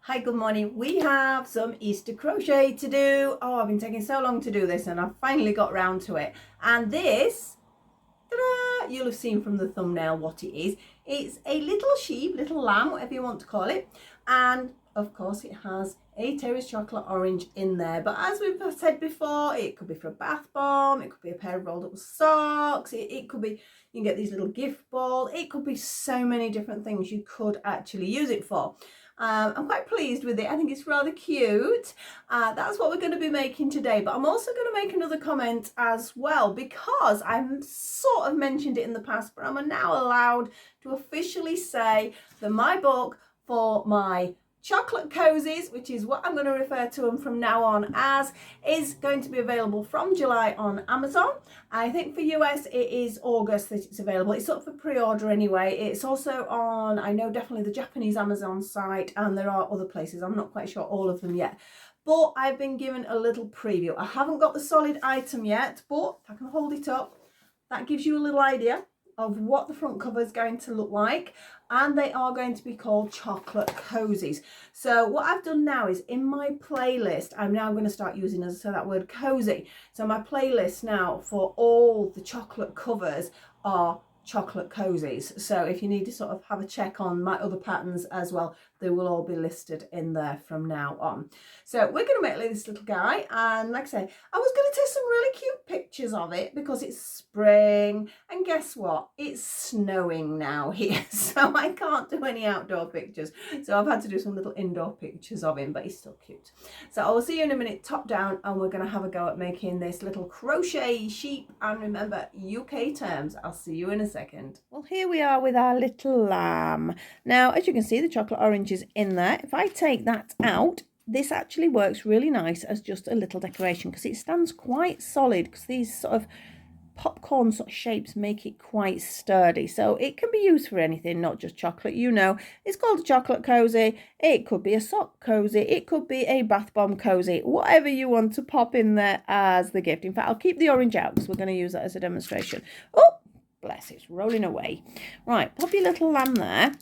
Hi, good morning. We have some Easter crochet to do. Oh, I've been taking so long to do this and I've finally got round to it. And this, ta-da, you'll have seen from the thumbnail what it is. It's a little sheep, little lamb, whatever you want to call it. And of course it has a Terry's chocolate orange in there. But as we've said before, it could be for a bath bomb, it could be a pair of rolled up socks, it could be, you can get these little gift balls. It could be so many different things you could actually use it for. I'm quite pleased with it. I think it's rather cute. That's what we're going to be making today, but I'm also going to make another comment as well because I've sort of mentioned it in the past, but I'm now allowed to officially say that my book for my chocolate cozies, which is what I'm going to refer to them from now on as, is going to be available from July on Amazon. I think for US it is August that it's available. It's up for pre-order anyway. It's also on, I know definitely the Japanese Amazon site, and there are other places. I'm not quite sure all of them yet, but I've been given a little preview. I haven't got the solid item yet, but if I can hold it up, that gives you a little idea of what the front cover is going to look like, and they are going to be called chocolate cozies. So what I've done now is in my playlist, I'm now going to start using, as I said, that word cozy. So my playlist now for all the chocolate covers are chocolate cozies. So if you need to sort of have a check on my other patterns as well, they will all be listed in there from now on. So we're going to make this little guy, and like I say, I was going to take some really cute pictures of it because it's spring, and guess what, it's snowing now here, so I can't do any outdoor pictures, so I've had to do some little indoor pictures of him, but he's still cute. So I will see you in a minute top down, and we're going to have a go at making this little crochet sheep, and remember UK terms. I'll see you in a second. Well, here we are with our little lamb. Now, as you can see, the chocolate orange is in there. If I take that out, this actually works really nice as just a little decoration because it stands quite solid, because these sort of popcorn sort of shapes make it quite sturdy, so it can be used for anything, not just chocolate. You know, it's called a chocolate cozy. It could be a sock cozy, it could be a bath bomb cozy, whatever you want to pop in there as the gift. In fact, I'll keep the orange out because we're going to use that as a demonstration. Oh, bless, it's rolling away. Right, pop your little lamb there,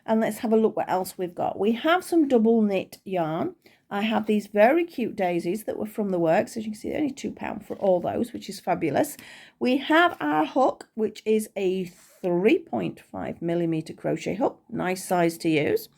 and let's have a look what else we've got. We have some double knit yarn. I have these very cute daisies that were from the works. As you can see, they're only £2 for all those, which is fabulous. We have our hook, which is a 3.5mm crochet hook. Nice size to use.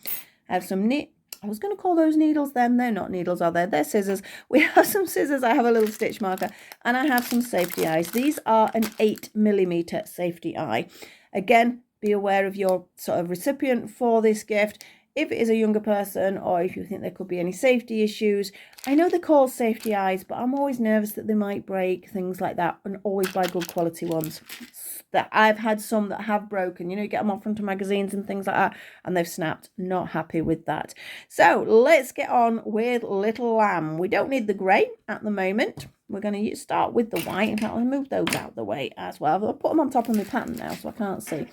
I have some knit. I was going to call those needles then. They're not needles, are they? They're scissors. We have some scissors. I have a little stitch marker, and I have some safety eyes. These are an 8mm safety eye. Again, be aware of your sort of recipient for this gift. If it is a younger person, or if you think there could be any safety issues, I know they're called safety eyes, but I'm always nervous that they might break, things like that, and always buy good quality ones. That I've had some that have broken, you know, you get them off front of magazines and things like that, and they've snapped. Not happy with that. So let's get on with little lamb. We don't need the grey at the moment. We're going to start with the white. In fact, I'll move those out of the way as well. I'll put them on top of my pattern now so I can't see.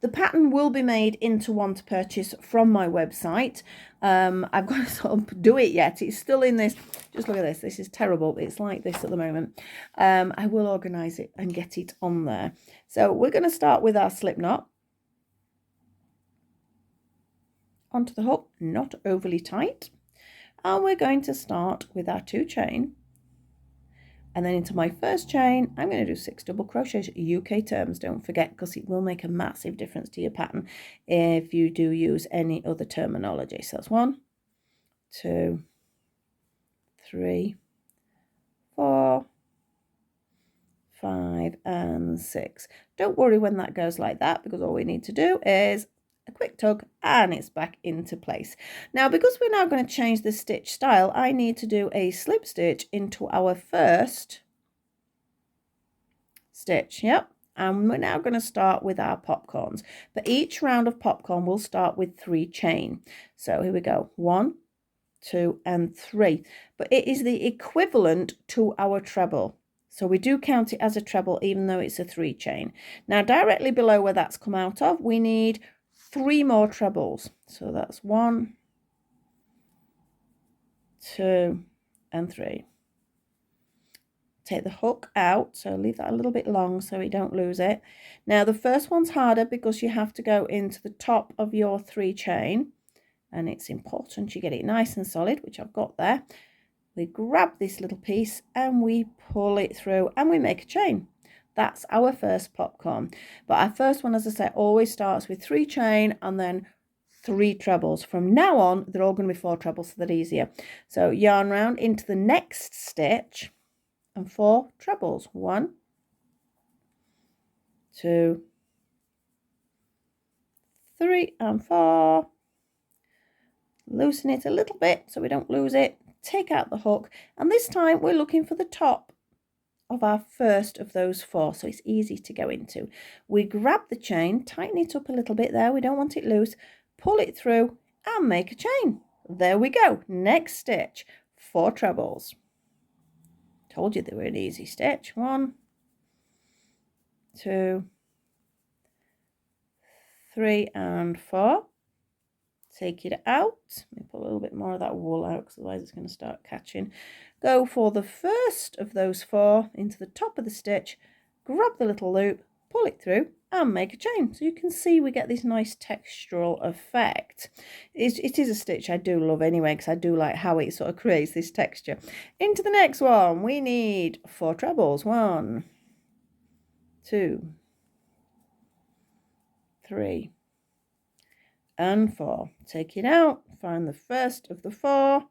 The pattern will be made into one to purchase from my website. I've got to sort of do it yet. It's still in this. Just look at this. This is terrible. It's like this at the moment. I will organise it and get it on there. So we're going to start with our slip knot. Onto the hook, not overly tight. And we're going to start with our 2 chain. And then into my first chain, I'm going to do 6 double crochets, UK terms, don't forget, because it will make a massive difference to your pattern if you do use any other terminology. So that's 1, 2, 3, 4, 5, and 6. Don't worry when that goes like that, because all we need to do is a quick tug and it's back into place. Now, because we're now going to change the stitch style, I need to do a slip stitch into our first stitch. Yep. And we're now going to start with our popcorns. For each round of popcorn, we'll start with 3 chain. So here we go. 1, 2, and 3. But it is the equivalent to our treble. So we do count it as a treble, even though it's a 3 chain. Now, directly below where that's come out of, we need 3 more trebles. So that's 1, 2, and 3. Take the hook out, so leave that a little bit long so we don't lose it. Now the first one's harder because you have to go into the top of your 3 chain and it's important you get it nice and solid, which I've got there. We grab this little piece and we pull it through and we make a chain. That's our first popcorn. But our first one, as I said, always starts with 3 chain and then 3 trebles. From now on, they're all going to be 4 trebles, so they're easier. So yarn round into the next stitch and 4 trebles. 1, 2, 3 and 4. Loosen it a little bit so we don't lose it. Take out the hook, and this time we're looking for the top of our first of those 4, so it's easy to go into. We grab the chain, tighten it up a little bit there, we don't want it loose, pull it through and make a chain. There we go. Next stitch, 4 trebles. Told you they were an easy stitch. 1, 2, 3 and 4. Take it out. Let me put a little bit more of that wool out because otherwise it's going to start catching. Go for the first of those 4 into the top of the stitch, grab the little loop, pull it through and make a chain. So you can see we get this nice textural effect. It is a stitch I do love anyway, because I do like how it sort of creates this texture. Into the next one, we need 4 trebles. 1, 2, 3 and 4. Take it out, find the first of the 4,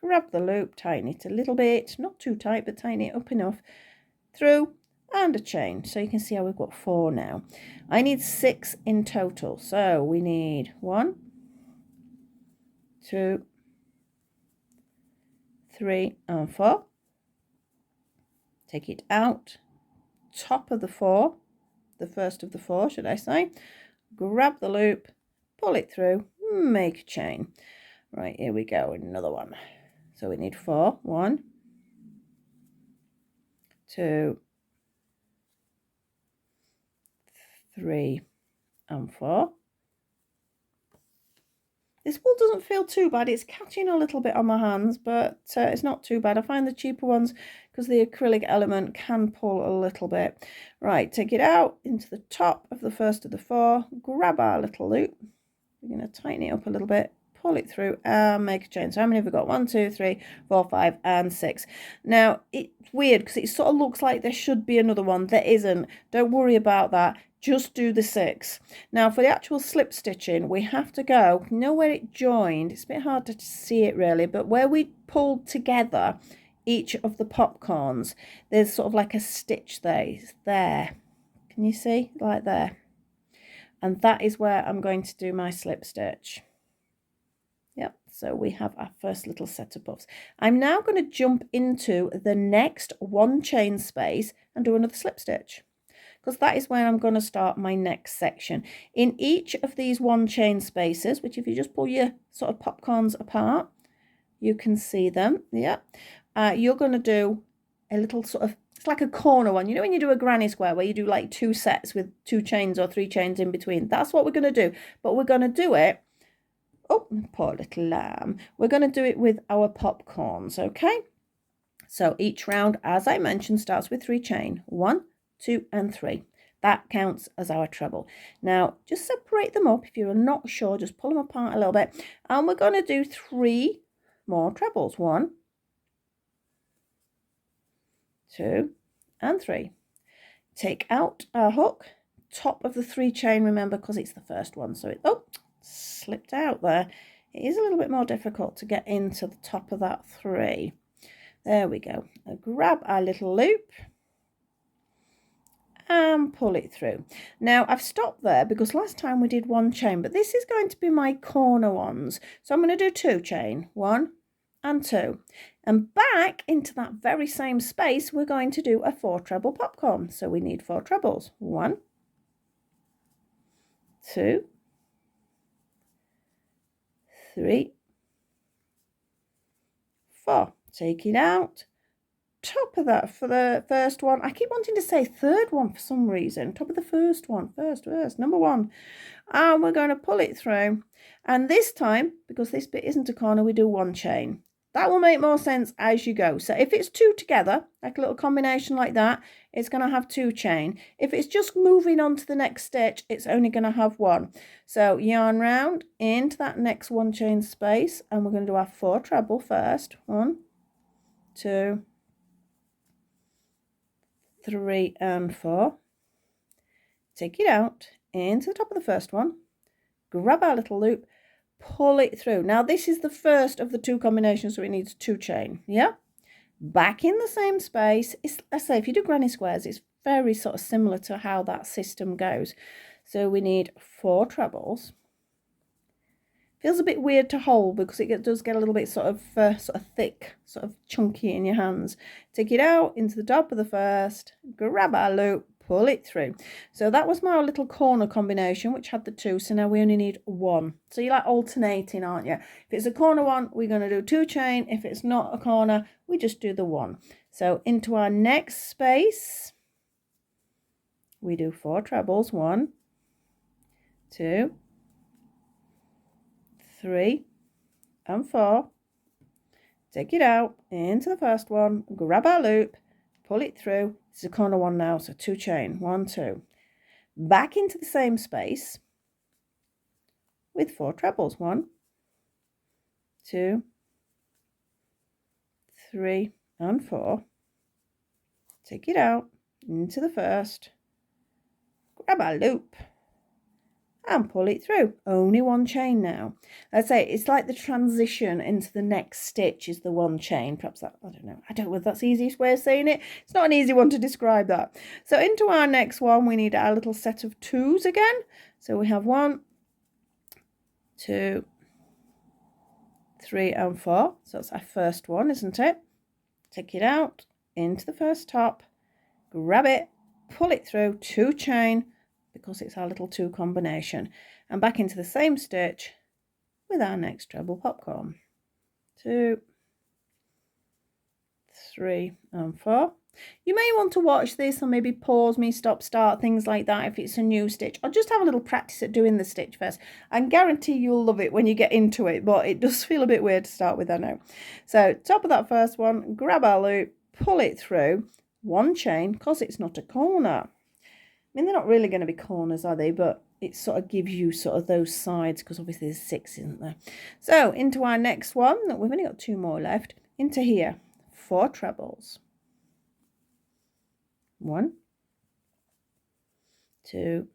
grab the loop, tighten it a little bit, not too tight, but tighten it up enough, through and a chain. So you can see how we've got 4 now. I need 6 in total, so we need 1, 2, 3 and 4. Take it out, top of the 4, the first of the 4 should I say, grab the loop, pull it through, make a chain. Right, here we go, another one. So we need 4. 1, 2, 3 and 4. This wool doesn't feel too bad. It's catching a little bit on my hands, but it's not too bad. I find the cheaper ones, because the acrylic element can pull a little bit. Right, take it out into the top of the first of the 4, grab our little loop. We're going to tighten it up a little bit, pull it through and make a chain. So how many have we got? 1, 2, 3, 4, 5 and 6. Now it's weird because it sort of looks like there should be another one. There isn't. Don't worry about that. Just do the 6. Now for the actual slip stitching, we have to go, you know where it joined? It's a bit hard to see it really, but where we pulled together each of the popcorns, there's sort of like a stitch there. Can you see? Like there. And that is where I'm going to do my slip stitch. Yep, so we have our first little set of puffs. I'm now going to jump into the next 1 chain space and do another slip stitch, because that is where I'm going to start my next section. In each of these 1 chain spaces, which if you just pull your sort of popcorns apart, you can see them. Yeah, you're going to do a little sort of, it's like a corner one. You know when you do a granny square where you do like 2 sets with 2 chains or 3 chains in between? That's what we're going to do. But we're going to do it, oh, poor little lamb. We're going to do it with our popcorns, okay? So each round, as I mentioned, starts with 3 chain. 1, 2 and 3. That counts as our treble. Now just separate them up. If you're not sure, just pull them apart a little bit. And we're going to do 3 more trebles. 1, 2 and 3. Take out our hook, top of the 3 chain, remember, because it's the first one. So it, oh, slipped out there. It is a little bit more difficult to get into the top of that 3. There we go. Now grab our little loop and pull it through. Now I've stopped there because last time we did 1 chain, but this is going to be my corner ones. So I'm going to do 2 chain, 1 and 2, and back into that very same space we're going to do a 4 treble popcorn. So we need 4 trebles. 1, 2, 3, 4. Take it out. Top of that for the first one. I keep wanting to say third one for some reason. Top of the first one. First, number 1. And we're going to pull it through. And this time, because this bit isn't a corner, we do 1 chain. that will make more sense as you go. So if it's 2 together, like a little combination like that, it's going to have 2 chain. If it's just moving on to the next stitch, it's only going to have 1. So yarn round into that next 1 chain space, and we're going to do our 4 treble first. 1, 2, 3 and 4. Take it out into the top of the first one, grab our little loop, pull it through. Now this is the first of the 2 combinations, so it needs 2 chain. Yeah, back in the same space. Let's say if you do granny squares, it's very sort of similar to how that system goes. So we need 4 trebles. Feels a bit weird to hold because it does get a little bit sort of thick, sort of chunky in your hands. Take it out into the top of the first, grab our loop, pull it through. So that was my little corner combination, which had the 2. So now we only need 1. So you're like alternating, aren't you? If it's a corner one, we're going to do 2 chain. If it's not a corner, we just do the 1. So into our next space, we do 4 trebles. 1, 2, 3 and 4. Take it out into the first one, grab our loop, pull it through. It's a corner one now, so 2 chain. 1, 2. Back into the same space with 4 trebles. 1, 2, 3 and 4. Take it out into the first, grab our loop and pull it through. Only 1 chain now. I'd say it's like the transition into the next stitch is the 1 chain. Perhaps that, I don't know if that's the easiest way of saying it. It's not an easy one to describe that. So into our next one, we need our little set of 2s again. So we have 1, 2, 3 and 4. So that's our first one, isn't it? Take it out into the first top, grab it, pull it through, 2 chain, because it's our little 2 combination, and back into the same stitch with our next treble popcorn. 2, 3 and 4. You may want to watch this or maybe pause me, stop, start, things like that if it's a new stitch, or just have a little practice at doing the stitch first. I guarantee you'll love it when you get into it, but it does feel a bit weird to start with, I know. So top of that first one, grab our loop, pull it through, 1 chain, because it's not a corner. I mean, they're not really going to be corners, are they? But it sort of gives you sort of those sides, because obviously there's 6, isn't there? So into our next one, we've only got 2 more left. Into here, 4 trebles. 1, 2,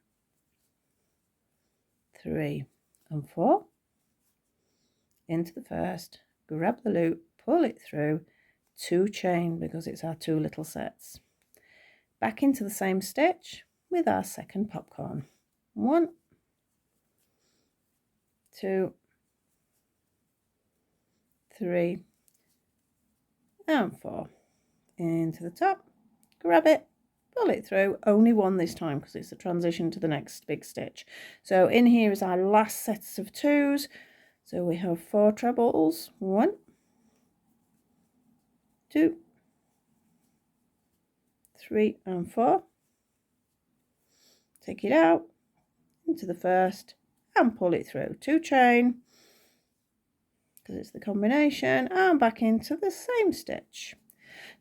3 and 4. Into the first, grab the loop, pull it through, 2 chain, because it's our 2 little sets. Back into the same stitch with our second popcorn. 1, 2, 3 and 4. Into the top, grab it, pull it through. Only 1 this time because it's a transition to the next big stitch. So in here is our last sets of 2s. So we have 4 trebles. 1, 2, 3 and 4. Take it out into the first and pull it through. 2 chain, because it's the combination, and back into the same stitch.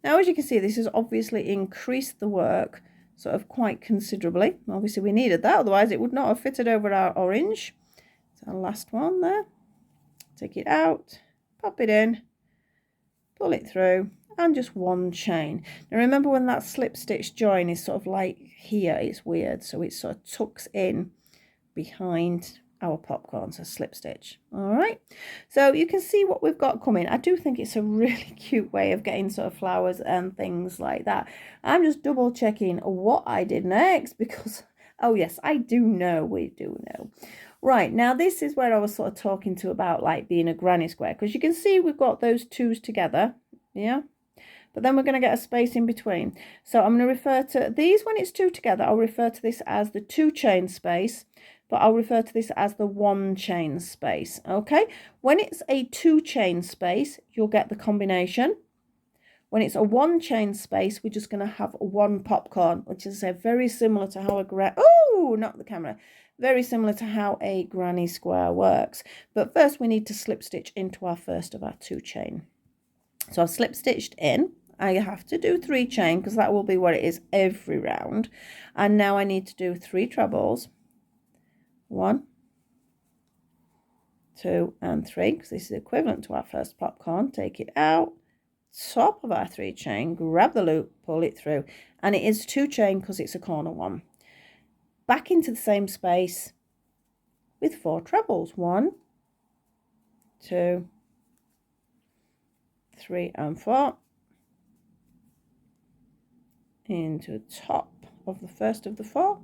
Now, as you can see, this has obviously increased the work sort of quite considerably. Obviously we needed that, otherwise it would not have fitted over our orange. So our last one there. Take it out, pop it in, pull it through, and just 1 chain. Now remember, when that slip stitch join is sort of like here, it's weird, so it sort of tucks in behind our popcorn, so slip stitch. All right, so you can see what we've got coming. I do think it's a really cute way of getting sort of flowers and things like that. I'm just double checking what I did next, because oh yes, I do know, we do know. Right, now this is where I was sort of talking to about like being a granny square, because you can see we've got those 2s together, yeah, but then we're going to get a space in between. So I'm going to refer to these, when it's 2 together, I'll refer to this as the 2 chain space, but I'll refer to this as the 1 chain space. Okay, when it's a 2 chain space, you'll get the combination. When it's a 1 chain space, we're just going to have 1 popcorn, which is very similar to how very similar to how a granny square works. But first we need to slip stitch into our first of our 2 chain. So I've slip stitched in. I have to do 3 chain because that will be what it is every round. And now I need to do 3 trebles. 1, 2 and 3, because this is equivalent to our first popcorn. Take it out, top of our 3 chain, grab the loop, pull it through, and it is 2 chain because it's a corner one. Back into the same space with 4 trebles. 1, 2, 3 and 4 into the top of the first of the 4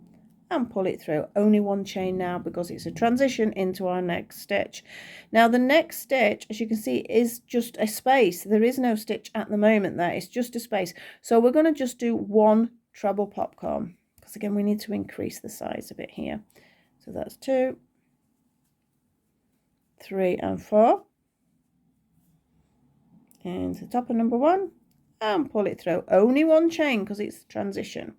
and pull it through. Only 1 chain now because it's a transition into our next stitch. Now the next stitch, as you can see, is just a space. There is no stitch at the moment there, it's just a space. So we're going to just do 1 treble popcorn because again we need to increase the size a bit here. So that's 2, 3 and 4 into the top of number 1 and pull it through. Only 1 chain because it's transition.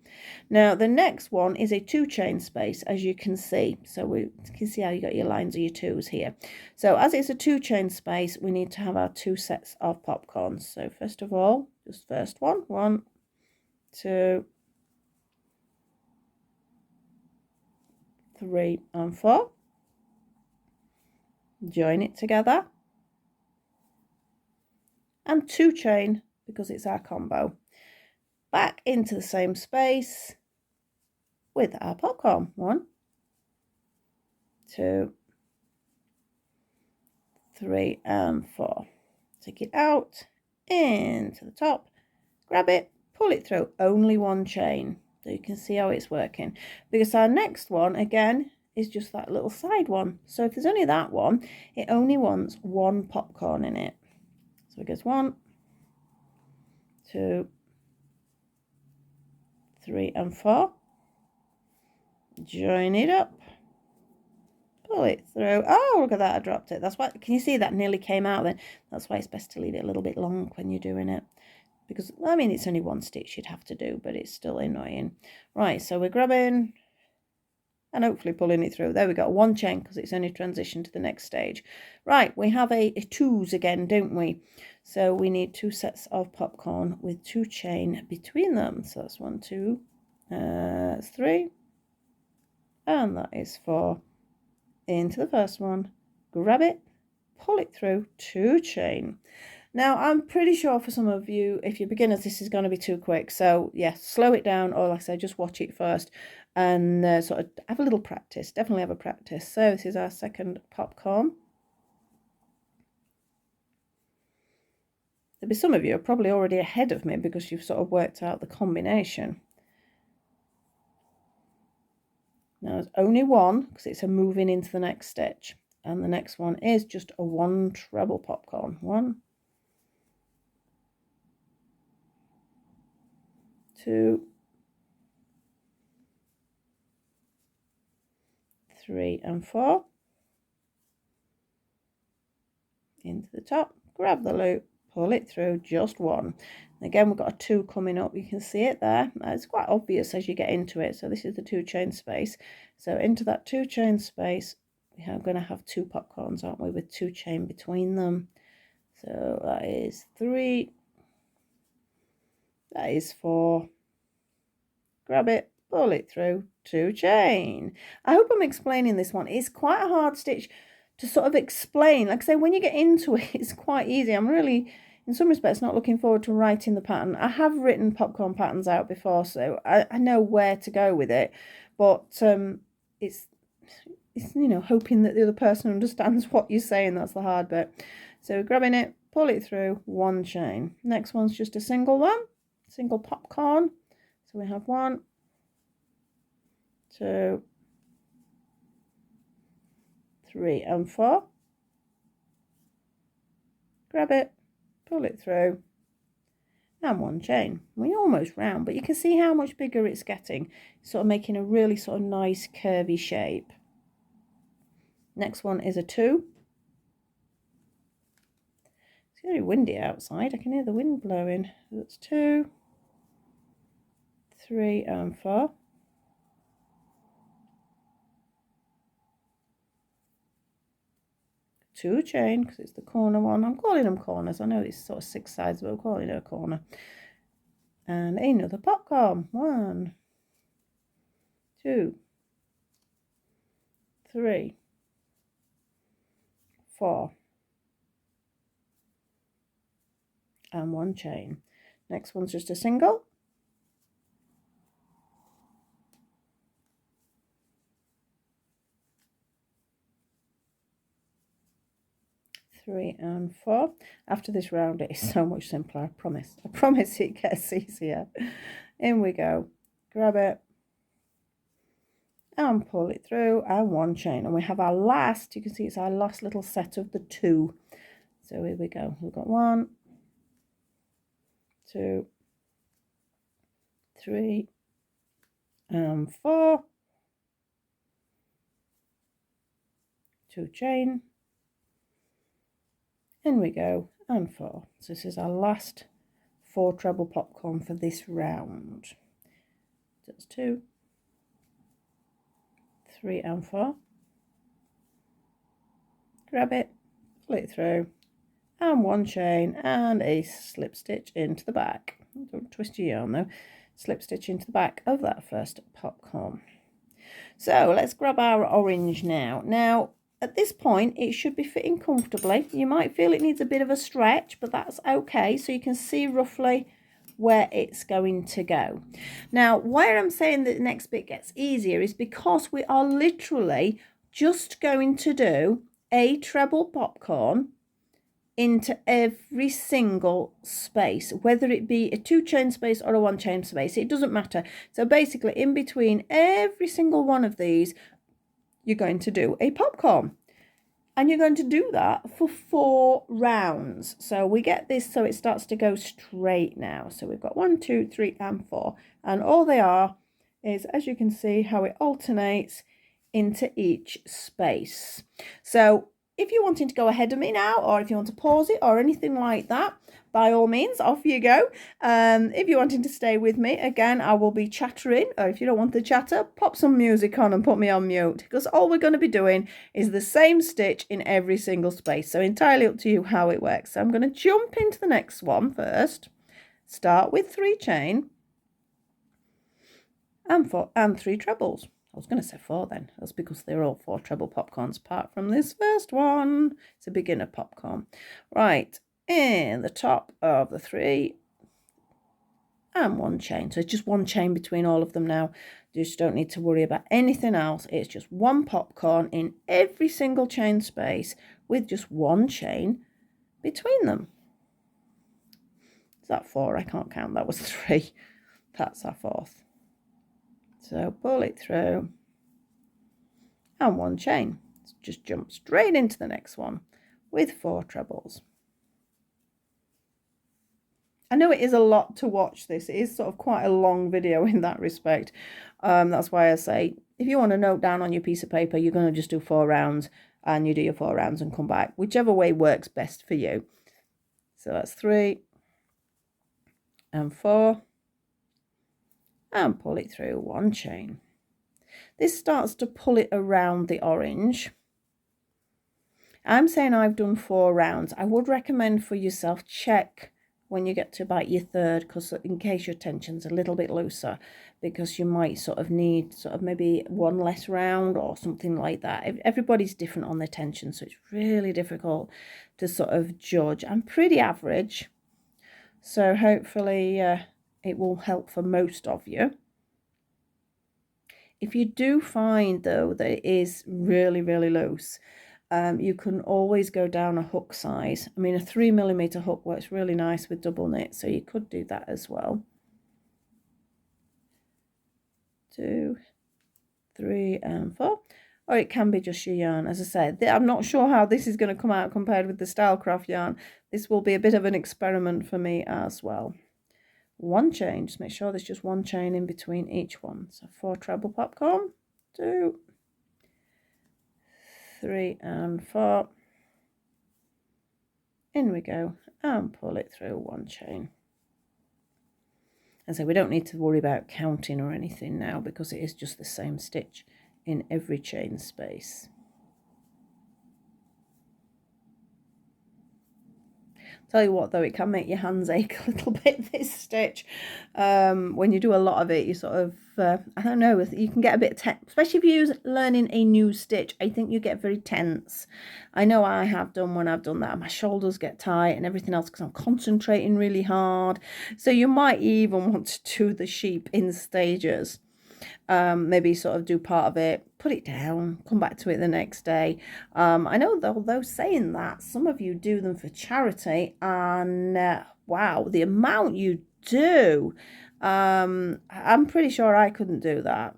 Now the next one is a 2 chain space, as you can see. So we can see how you got your lines of your 2s here. So as it's a 2 chain space, we need to have our 2 sets of popcorns. So first of all, just first one, 1, 2, 3 and 4. Join it together and 2 chain because it's our combo. Back into the same space with our popcorn. 1, 2, 3 and 4. Take it out into the top, grab it, pull it through. Only 1 chain. So you can see how it's working. Because our next one again is just that little side one. So if there's only that one, it only wants 1 popcorn in it. So it goes 1, 2, 3 and 4. Join it up, pull it through. Oh, look at that, I dropped it. That's why, can you see that nearly came out then? That's why it's best to leave it a little bit long when you're doing it, because I mean it's only 1 stitch you'd have to do, but it's still annoying. Right, so we're grabbing and hopefully pulling it through. There we go, 1 chain because it's only transition to the next stage. Right, we have a 2s again, don't we? So we need 2 sets of popcorn with 2 chain between them. So that's 1, 2, 3, and that is 4. Into the first one, grab it, pull it through, 2 chain. Now I'm pretty sure for some of you, if you're beginners, this is going to be too quick. So yeah, slow it down, or like I said, just watch it first and sort of have a little practice. Definitely have a practice. So this is our second popcorn. There'll be some of you are probably already ahead of me because you've sort of worked out the combination. Now there's only 1 because it's a moving into the next stitch, and the next one is just a 1 treble popcorn. 1, 2, 3 and 4 into the top, grab the loop, pull it through, just 1. Again, we've got a 2 coming up. You can see it there. It's quite obvious as you get into it. So this is the 2 chain space. So into that 2 chain space, we are going to have 2 popcorns, aren't we, with 2 chain between them. So that is 3. That is 4. Grab it, pull it through, 2 chain. I hope I'm explaining this one. It's quite a hard stitch to sort of explain. Like I say, when you get into it, it's quite easy. I'm really, in some respects, not looking forward to writing the pattern. I have written popcorn patterns out before, so I know where to go with it. But it's you know, hoping that the other person understands what you're saying. That's the hard bit. So grabbing it, pull it through, 1 chain. Next one's just a single one, single popcorn. So we have 1, 2, 3 and 4. Grab it, pull it through, and 1 chain. We're almost round, but you can see how much bigger it's getting. It's sort of making a really sort of nice curvy shape. Next one is a 2. It's very windy outside. I can hear the wind blowing. That's 2, 3 and 4. 2 chain, because it's the corner one. I'm calling them corners. I know it's sort of 6 sides, but we're calling it a corner. And another popcorn. 1, 2, 3, 4, and 1 chain. Next one's just a single. 3 and 4. After this round it is so much simpler, I promise. I promise it gets easier. In we go. Grab it and pull it through, and 1 chain, and we have our last, you can see it's our last little set of the 2. So here we go. We've got 1, 2, 3 and 4. 2 chain. In we go, and 4. So this is our last 4 treble popcorn for this round. That's 2, 3 and 4. Grab it, pull it through, and 1 chain and a slip stitch into the back. Don't twist your yarn though. Slip stitch into the back of that first popcorn. So let's grab our orange now. Now at this point it should be fitting comfortably. You might feel it needs a bit of a stretch, but that's okay. So you can see roughly where it's going to go. Now where I'm saying that the next bit gets easier is because we are literally just going to do a treble popcorn into every single space, whether it be a 2 chain space or a 1 chain space, it doesn't matter. So basically in between every single one of these you're going to do a popcorn, and you're going to do that for 4 rounds. So we get this so it starts to go straight now. So we've got 1, 2, 3 and 4, and all they are is, as you can see, how it alternates into each space. So if you're wanting to go ahead of me now, or if you want to pause it or anything like that, by all means, off you go. If you're wanting to stay with me, again, I will be chattering, or if you don't want the chatter, pop some music on and put me on mute, because all we're going to be doing is the same stitch in every single space. So entirely up to you how it works. So I'm going to jump into the next one first. Start with 3 chain and 4 and 3 trebles. I was going to say 4 then. That's because they're all 4 treble popcorns apart from this first one. It's a beginner popcorn. Right, in the top of the 3 and 1 chain. So it's just 1 chain between all of them now. You just don't need to worry about anything else. It's just 1 popcorn in every single chain space with just 1 chain between them. Is that 4? I can't count. That was 3. That's our 4th. So pull it through and 1 chain. Just jump straight into the next one with 4 trebles. I know it is a lot to watch this. It is sort of quite a long video in that respect. That's why I say, if you want to note down on your piece of paper, you're going to just do 4 rounds, and you do your 4 rounds and come back, whichever way works best for you. So that's 3 and 4. And pull it through 1 chain. This starts to pull it around the orange. I'm saying I've done 4 rounds. I would recommend for yourself, check when you get to about your 3rd, because in case your tension's a little bit looser, because you might sort of need maybe 1 less round or something like that. Everybody's different on their tension, so it's really difficult to sort of judge. I'm pretty average, so hopefully it will help for most of you. If you do find though that it is really, really loose, you can always go down a hook size. I mean, a 3mm hook works really nice with double knit, so you could do that as well. 2, 3 and 4. Or it can be just your yarn. As I said, I'm not sure how this is going to come out compared with the Stylecraft yarn. This will be a bit of an experiment for me as well. 1 chain, just make sure there's just 1 chain in between each one. So 4 treble popcorn, 2, 3 and 4. In we go, and pull it through 1 chain. And so we don't need to worry about counting or anything now, because it is just the same stitch in every chain space. Tell you what though, it can make your hands ache a little bit, this stitch. When you do a lot of it, you sort of, I don't know, you can get a bit tense, especially if you're learning a new stitch. I think you get very tense. I know I have done when I've done that. My shoulders get tight and everything else because I'm concentrating really hard. So you might even want to do the sheep in stages. Maybe sort of do part of it, put it down, come back to it the next day. I know though saying that, some of you do them for charity, and wow, the amount you do, I'm pretty sure I couldn't do that.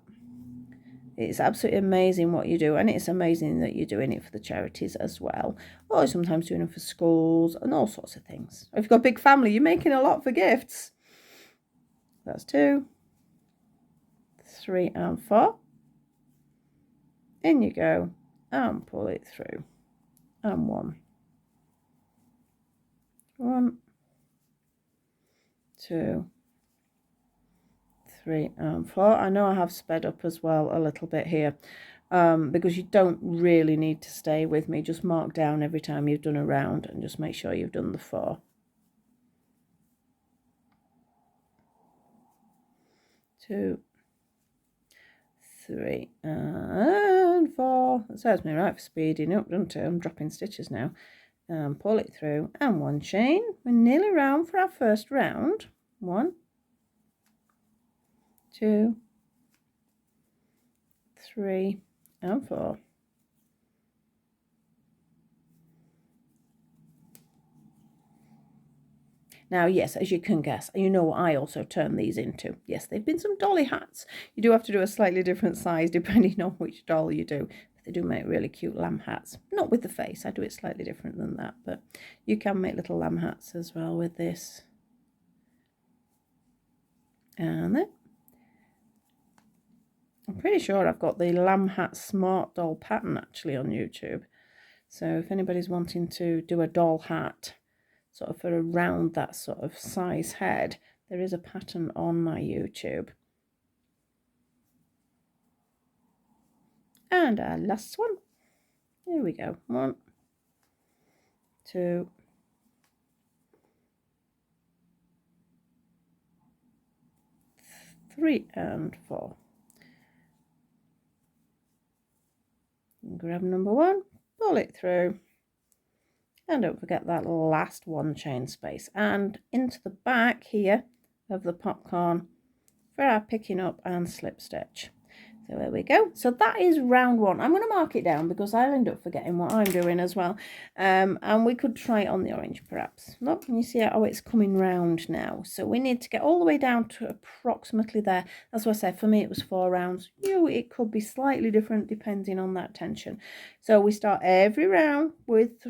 It's absolutely amazing what you do, and it's amazing that you're doing it for the charities as well, or sometimes doing them for schools and all sorts of things. If you've got a big family, you're making a lot for gifts. That's 2, 3 and 4. In you go and pull it through. And 1, 2, 3 and 4. I know I have sped up as well a little bit here, because you don't really need to stay with me. Just mark down every time you've done a round and just make sure you've done the 4. 2, 3 and 4. That serves me right for speeding up, doesn't it? I'm dropping stitches now. Pull it through and 1 chain. We're nearly round for our first round. 1, 2, 3 and 4. Now, yes, as you can guess, you know what I also turn these into. Yes, they've been some dolly hats. You do have to do a slightly different size depending on which doll you do. They do make really cute lamb hats. Not with the face, I do it slightly different than that, but you can make little lamb hats as well with this. And then, I'm pretty sure I've got the lamb hat smart doll pattern actually on YouTube. So if anybody's wanting to do a doll hat, sort of for around that sort of size head, there is a pattern on my YouTube. And our last one. Here we go. 1, 2, 3 and 4. Grab number 1, pull it through, and don't forget that last 1 chain space, and into the back here of the popcorn for our picking up and slip stitch. So there we go. So that is round 1. I'm going to mark it down because I'll end up forgetting what I'm doing as well. And we could try it on the orange perhaps. Look, can you see how it's coming round now? So we need to get all the way down to approximately there. That's what I said. For me, it was 4 rounds. It could be slightly different depending on that tension. So we start every round with...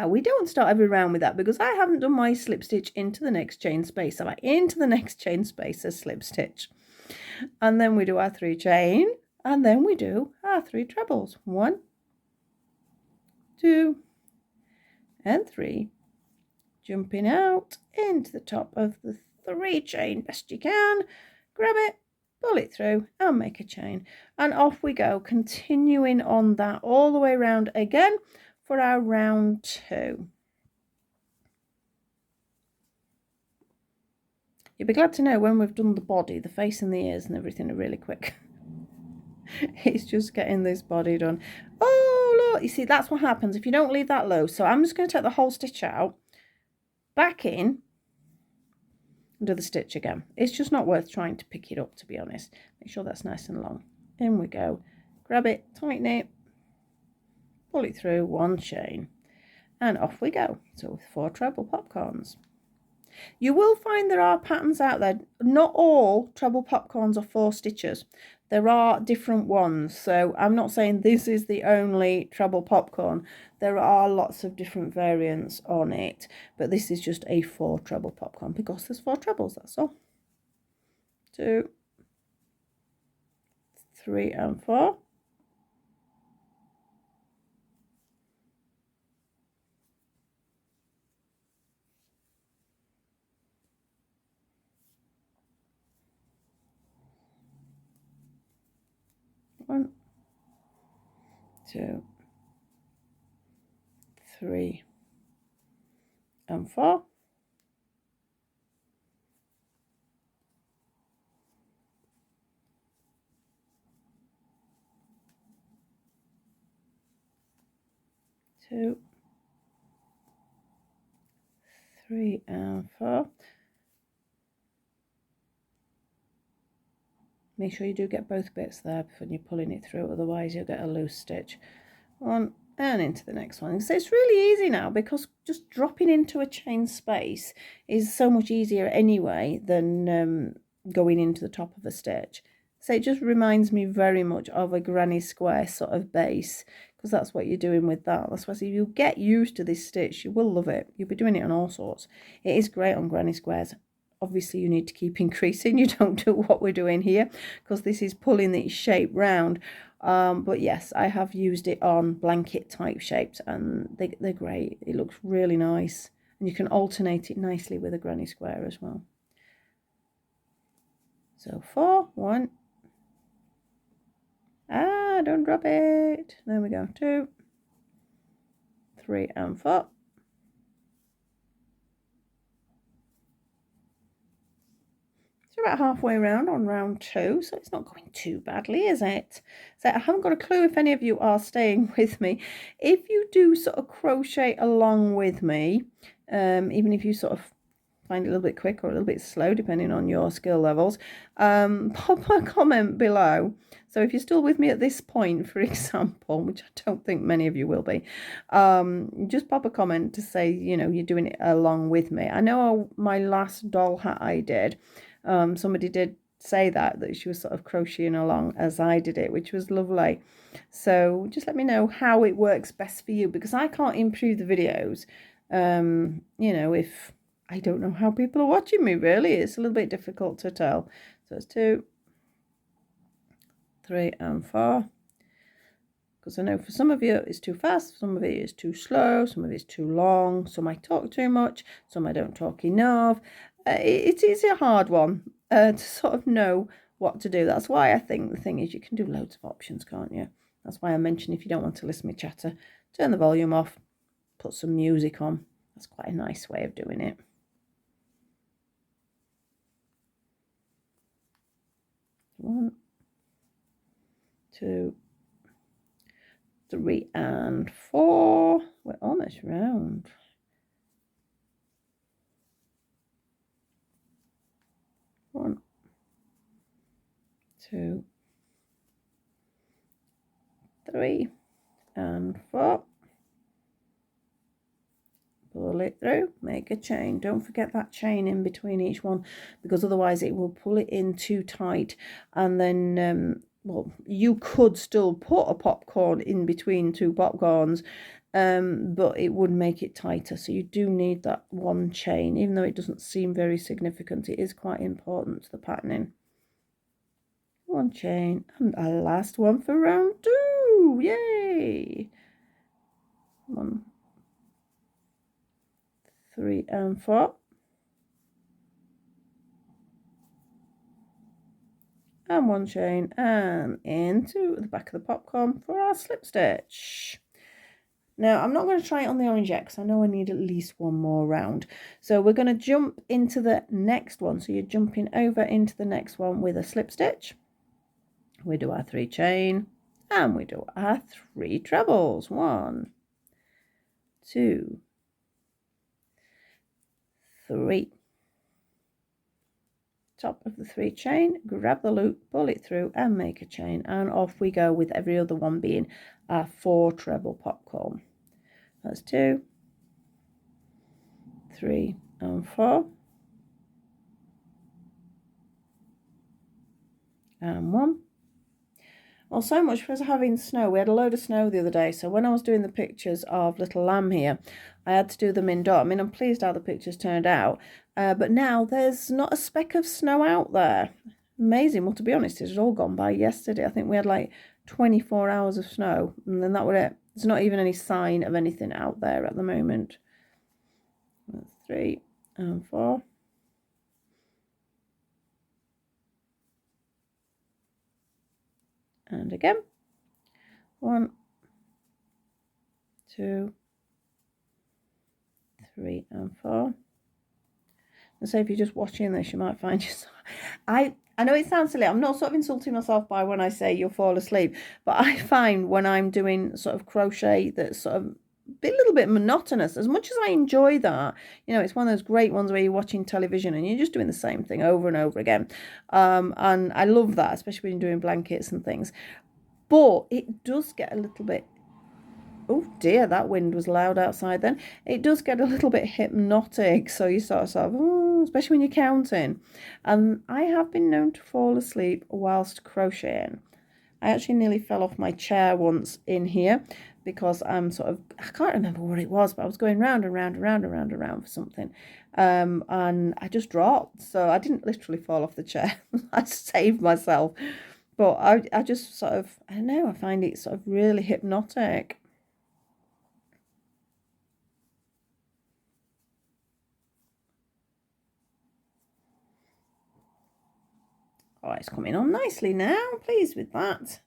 we don't start every round with that because I haven't done my slip stitch into the next chain space. So into the next chain space a slip stitch. And then we do our 3 chain, and then we do our 3 trebles. 1, 2 and 3, jumping out into the top of the 3 chain best you can, grab it, pull it through and make a chain, and off we go, continuing on that all the way around again for our round 2. You'll be glad to know when we've done the body, the face and the ears and everything are really quick. It's just getting this body done. Oh, look, you see, that's what happens if you don't leave that low. So I'm just going to take the whole stitch out, back in, and do the stitch again. It's just not worth trying to pick it up, to be honest. Make sure that's nice and long. In we go. Grab it, tighten it, pull it through, 1 chain, and off we go. So with 4 treble popcorns. You will find there are patterns out there. Not all treble popcorns are 4 stitches. There are different ones. So I'm not saying this is the only treble popcorn. There are lots of different variants on it. But this is just a 4 treble popcorn because there's 4 trebles, that's all. 2, 3 and 4. One, 2, 3 and 4. Two, 3 and 4. Make sure you do get both bits there when you're pulling it through, otherwise you'll get a loose stitch. 1 and into the next one. So it's really easy now, because just dropping into a chain space is so much easier anyway than going into the top of a stitch. So it just reminds me very much of a granny square sort of base, because that's what you're doing with that. That's why, so you get used to this stitch, you will love it. You'll be doing it on all sorts. It is great on granny squares. Obviously you need to keep increasing, you don't do what we're doing here, because this is pulling the shape round. But yes, I have used it on blanket type shapes, and they're great. It looks really nice, and you can alternate it nicely with a granny square as well. So 4, 1, don't drop it, there we go, 2, 3 and 4. So about halfway around on round 2, so it's not going too badly, is it? So I haven't got a clue if any of you are staying with me. If you do sort of crochet along with me, even if you sort of find it a little bit quick or a little bit slow depending on your skill levels, pop a comment below. So if you're still with me at this point, for example, which I don't think many of you will be, just pop a comment to say, you know, you're doing it along with me. I know my last doll hat I did, somebody did say that she was sort of crocheting along as I did it, which was lovely. So just let me know how it works best for you, because I can't improve the videos, you know, if I don't know how people are watching me, really. It's a little bit difficult to tell. So it's 2, 3 and 4. Because I know for some of you it's too fast, some of it is too slow, some of it's too long, some I talk too much, some I don't talk enough. It is a hard one to sort of know what to do. That's why I think the thing is, you can do loads of options, can't you? That's why I mentioned, if you don't want to listen to me chatter, turn the volume off, put some music on. That's quite a nice way of doing it. 1, 2, 3 and 4. We're almost round. 1, 2, 3 and 4. Pull it through, make a chain. Don't forget that chain in between each one, because otherwise it will pull it in too tight, and then well, you could still put a popcorn in between 2 popcorns, but it would make it tighter. So you do need that one chain, even though it doesn't seem very significant. It is quite important to the patterning. 1 chain, and a last one for round 2. Yay! 1, 3 and 4. And 1 chain, and into the back of the popcorn for our slip stitch. Now I'm not going to try it on the orange yet, because I know I need at least one more round. So we're going to jump into the next one. So you're jumping over into the next one with a slip stitch. We do our 3 chain, and we do our 3 trebles. 1, 2, 3. Top of the 3 chain, grab the loop, pull it through and make a chain, and off we go, with every other one being our 4 treble popcorn. That's 2, 3 and 4 and 1. Well, so much for us having snow. We had a load of snow the other day, so when I was doing the pictures of little lamb here, I had to do them indoor. I mean, I'm pleased how the pictures turned out, but now there's not a speck of snow out there. Amazing. Well, to be honest, it had all gone by yesterday. I think we had like 24 hours of snow, and then that was it. There's not even any sign of anything out there at the moment. That's 3 and 4. And again. 1, 2, 3 and 4. And so if you're just watching this, you might find yourself, I know it sounds silly, I'm not sort of insulting myself by when I say you'll fall asleep, but I find when I'm doing sort of crochet that's sort of a little bit monotonous, as much as I enjoy that, you know, it's one of those great ones where you're watching television and you're just doing the same thing over and over again, and I love that, especially when you're doing blankets and things, but it does get a little bit, oh dear, that wind was loud outside then. It does get a little bit hypnotic, so you sort of, especially when you're counting. And I have been known to fall asleep whilst crocheting. I actually nearly fell off my chair once in here because I'm sort of, I can't remember what it was, but I was going round and round and round and round and round for something. And I just dropped. So I didn't literally fall off the chair. I saved myself. But I just sort of, I don't know, I find it sort of really hypnotic. Oh, it's coming on nicely now. I'm pleased with that.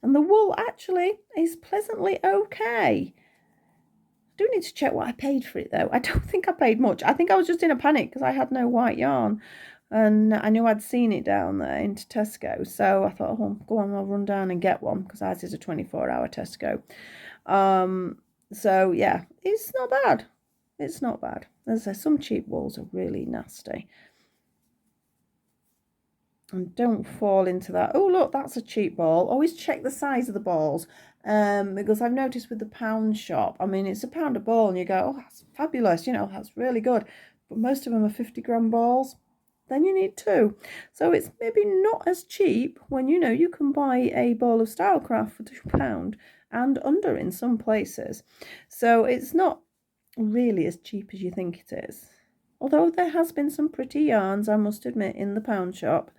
And the wool actually is pleasantly okay. I do need to check what I paid for it though. I don't think I paid much. I think I was just in a panic because I had no white yarn. And I knew I'd seen it down there into Tesco. So I thought, oh, go on, I'll run down and get one because ours is a 24-hour Tesco. So yeah, it's not bad. It's not bad. As I say, some cheap wools are really nasty. And don't fall into that. Oh, look, that's a cheap ball. Always check the size of the balls. Because I've noticed with the pound shop, I mean, it's a pound a ball and you go, oh, that's fabulous, you know, that's really good. But most of them are 50-gram balls. Then you need 2. So it's maybe not as cheap when, you know, you can buy a ball of Stylecraft for £2 and under in some places. So it's not really as cheap as you think it is. Although there has been some pretty yarns, I must admit, in the pound shop.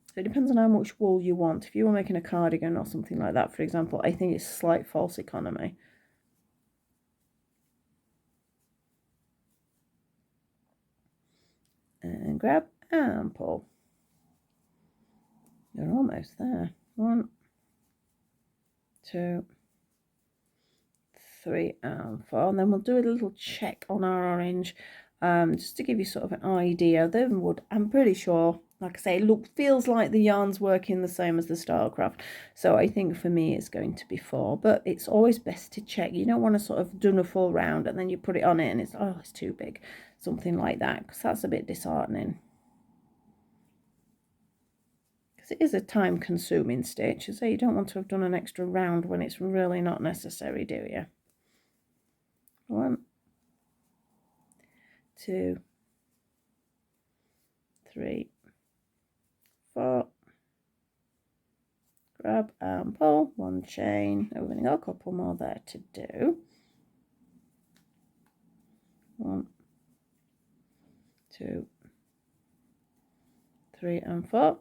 So it depends on how much wool you want. If you were making a cardigan or something like that, for example, I think it's slight false economy. And grab and pull. You're almost there. 1, 2, 3 and 4. And then we'll do a little check on our orange, just to give you sort of an idea. Then would, I'm pretty sure, like I say, feels like the yarn's working the same as the Stylecraft. So I think for me it's going to be 4. But it's always best to check. You don't want to sort of do a full round and then you put it on it and it's, oh, it's too big. Something like that, because that's a bit disheartening. Because it is a time-consuming stitch. So you don't want to have done an extra round when it's really not necessary, do you? 1, 2, 3, 4. Grab and pull, 1 chain. We've only got a couple more there to do. 1, 2, 3 and 4.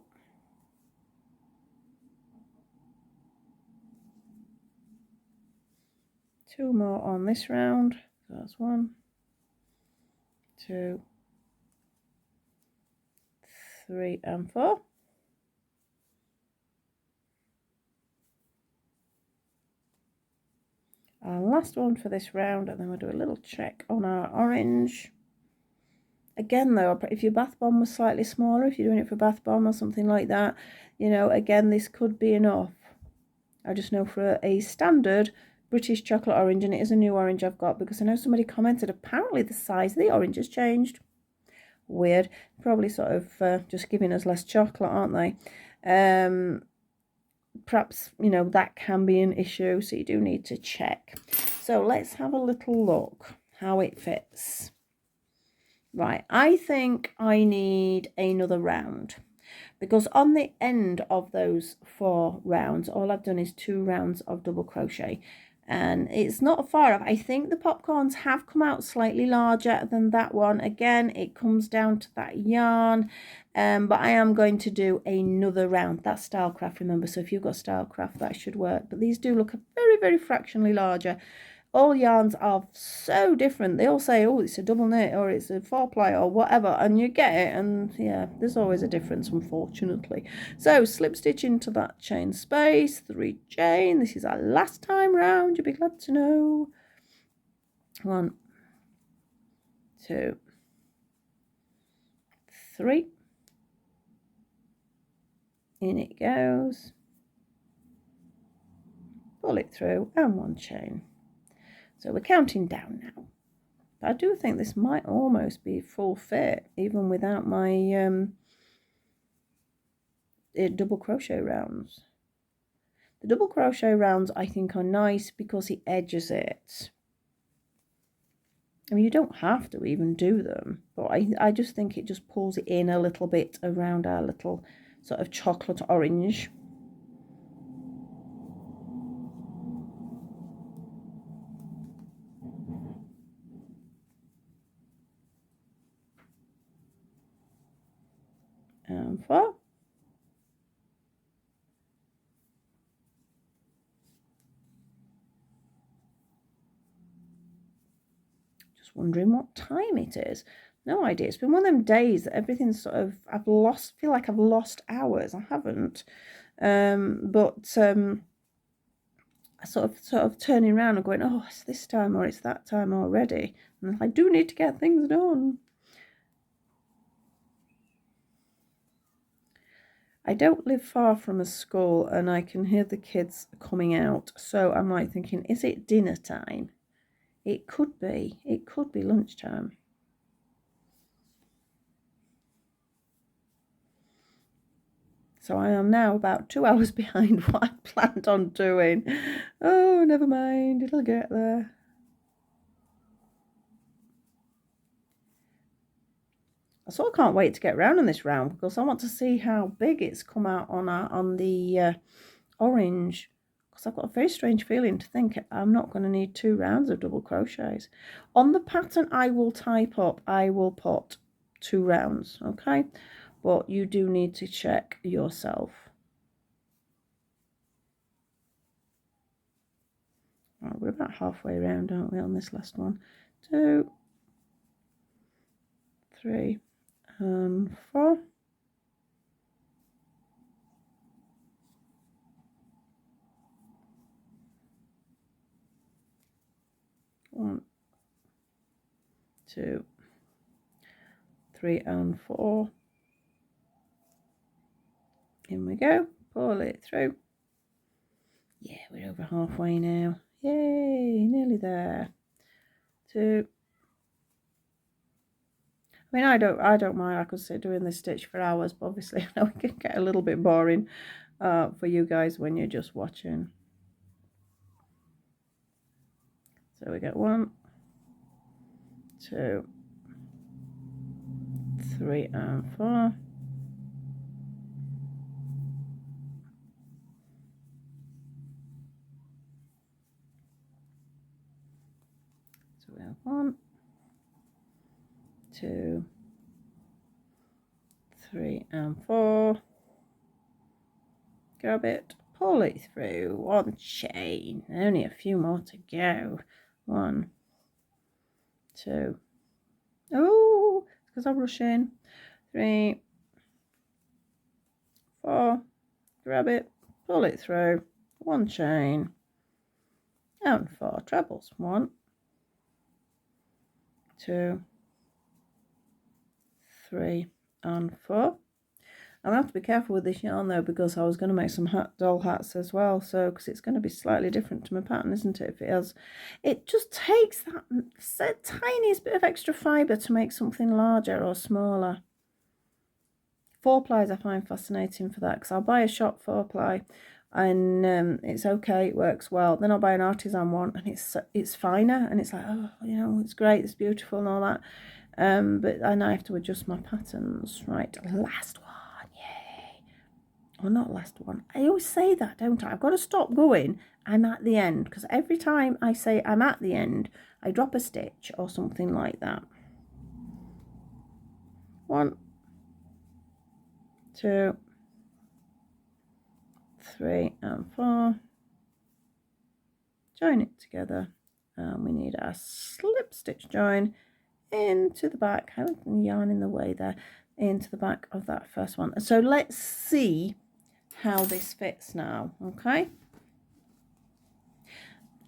Two more on this round. So that's 1, 2, 3 and 4. And last one for this round, and then we'll do a little check on our orange. Again though, if your bath bomb was slightly smaller, if you're doing it for bath bomb or something like that, you know, again, this could be enough. I just know for a standard British chocolate orange, and it is a new orange I've got, because I know somebody commented apparently the size of the orange has changed. Weird. Probably sort of just giving us less chocolate, aren't they? Perhaps, you know, that can be an issue, so you do need to check. So let's have a little look how it fits. Right, I think I need another round, because on the end of those 4 rounds, all I've done is 2 rounds of double crochet, and it's not far off. I think the popcorns have come out slightly larger than that one. Again, it comes down to that yarn, but I am going to do another round. That's Stylecraft, remember, so if you've got Stylecraft, that should work, but these do look very, very fractionally larger. All yarns are so different. They all say, oh, it's a double knit or it's a 4-ply or whatever, and you get it, and yeah, there's always a difference, unfortunately. So slip stitch into that chain space, 3 chain. This is our last time round, you'll be glad to know. 1, 2, 3. In it goes. Pull it through and 1 chain. So we're counting down now. But I do think this might almost be full fit even without my double crochet rounds. The double crochet rounds I think are nice because it edges it. I mean, you don't have to even do them, but I just think it just pulls it in a little bit around our little sort of chocolate orange. And 4. Just wondering what time it is. No idea. It's been one of them days that everything's sort of, feel like I've lost hours. I haven't. But I sort of turning around and going, oh, it's this time or it's that time already. And I do need to get things done. I don't live far from a school and I can hear the kids coming out. So I'm like thinking, is it dinner time? It could be. It could be lunchtime. So I am now about 2 hours behind what I planned on doing. Oh, never mind. It'll get there. I sort of can't wait to get round on this round because I want to see how big it's come out on the orange. Because I've got a very strange feeling to think I'm not going to need 2 rounds of double crochets. On the pattern I will type up, I will put 2 rounds, okay? But you do need to check yourself. Right, we're about halfway around, aren't we, on this last one? 2, 3, and 4. One, 2, 3, and 4. In we go. Pull it through. Yeah, we're over halfway now. Yay, nearly there. 2. I mean, I don't mind. I could sit doing this stitch for hours, but obviously I know it can get a little bit boring for you guys when you're just watching. So we get 1, 2, 3, and 4. So we have 1, 2, 3, and 4. Grab it, pull it through, 1 chain. Only a few more to go. 1, 2. Oh, because I'm rushing. 3, 4. Grab it, pull it through, 1 chain, and 4 trebles. 1, 2, 3, and 4. I'm going to have to be careful with this yarn though, because I was going to make some doll hats as well, so because it's going to be slightly different to my pattern, isn't it? If it has, it just takes that tiniest bit of extra fibre to make something larger or smaller. 4-plies I find fascinating for that, because I'll buy a shop 4-ply and it's okay, it works well. Then I'll buy an artisan one and it's finer and it's like, oh, you know, it's great, it's beautiful and all that. But I now have to adjust my patterns. Right, last one. Or not last one. I always say that, don't I? I've got to stop going, I'm at the end, because every time I say I'm at the end, I drop a stitch or something like that. 1, 2, 3, and 4. Join it together. And we need our slip stitch join into the back. I have the yarn in the way there. Into the back of that first one. So let's see how this fits now, okay?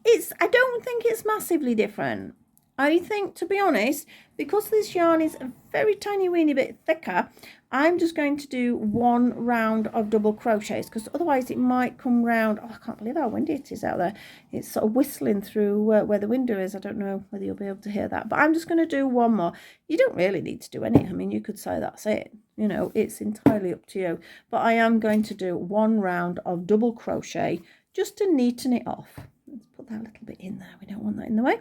I don't think it's massively different. I think, to be honest, because this yarn is a very tiny weeny bit thicker, I'm just going to do 1 round of double crochets, because otherwise it might come round. Oh, I can't believe how windy it is out there. It's sort of whistling through where the window is. I don't know whether you'll be able to hear that, but I'm just going to do 1 more. You don't really need to do any. I mean, you could say that's it. You know, it's entirely up to you. But I am going to do 1 round of double crochet just to neaten it off. Let's put that little bit in there. We don't want that in the way.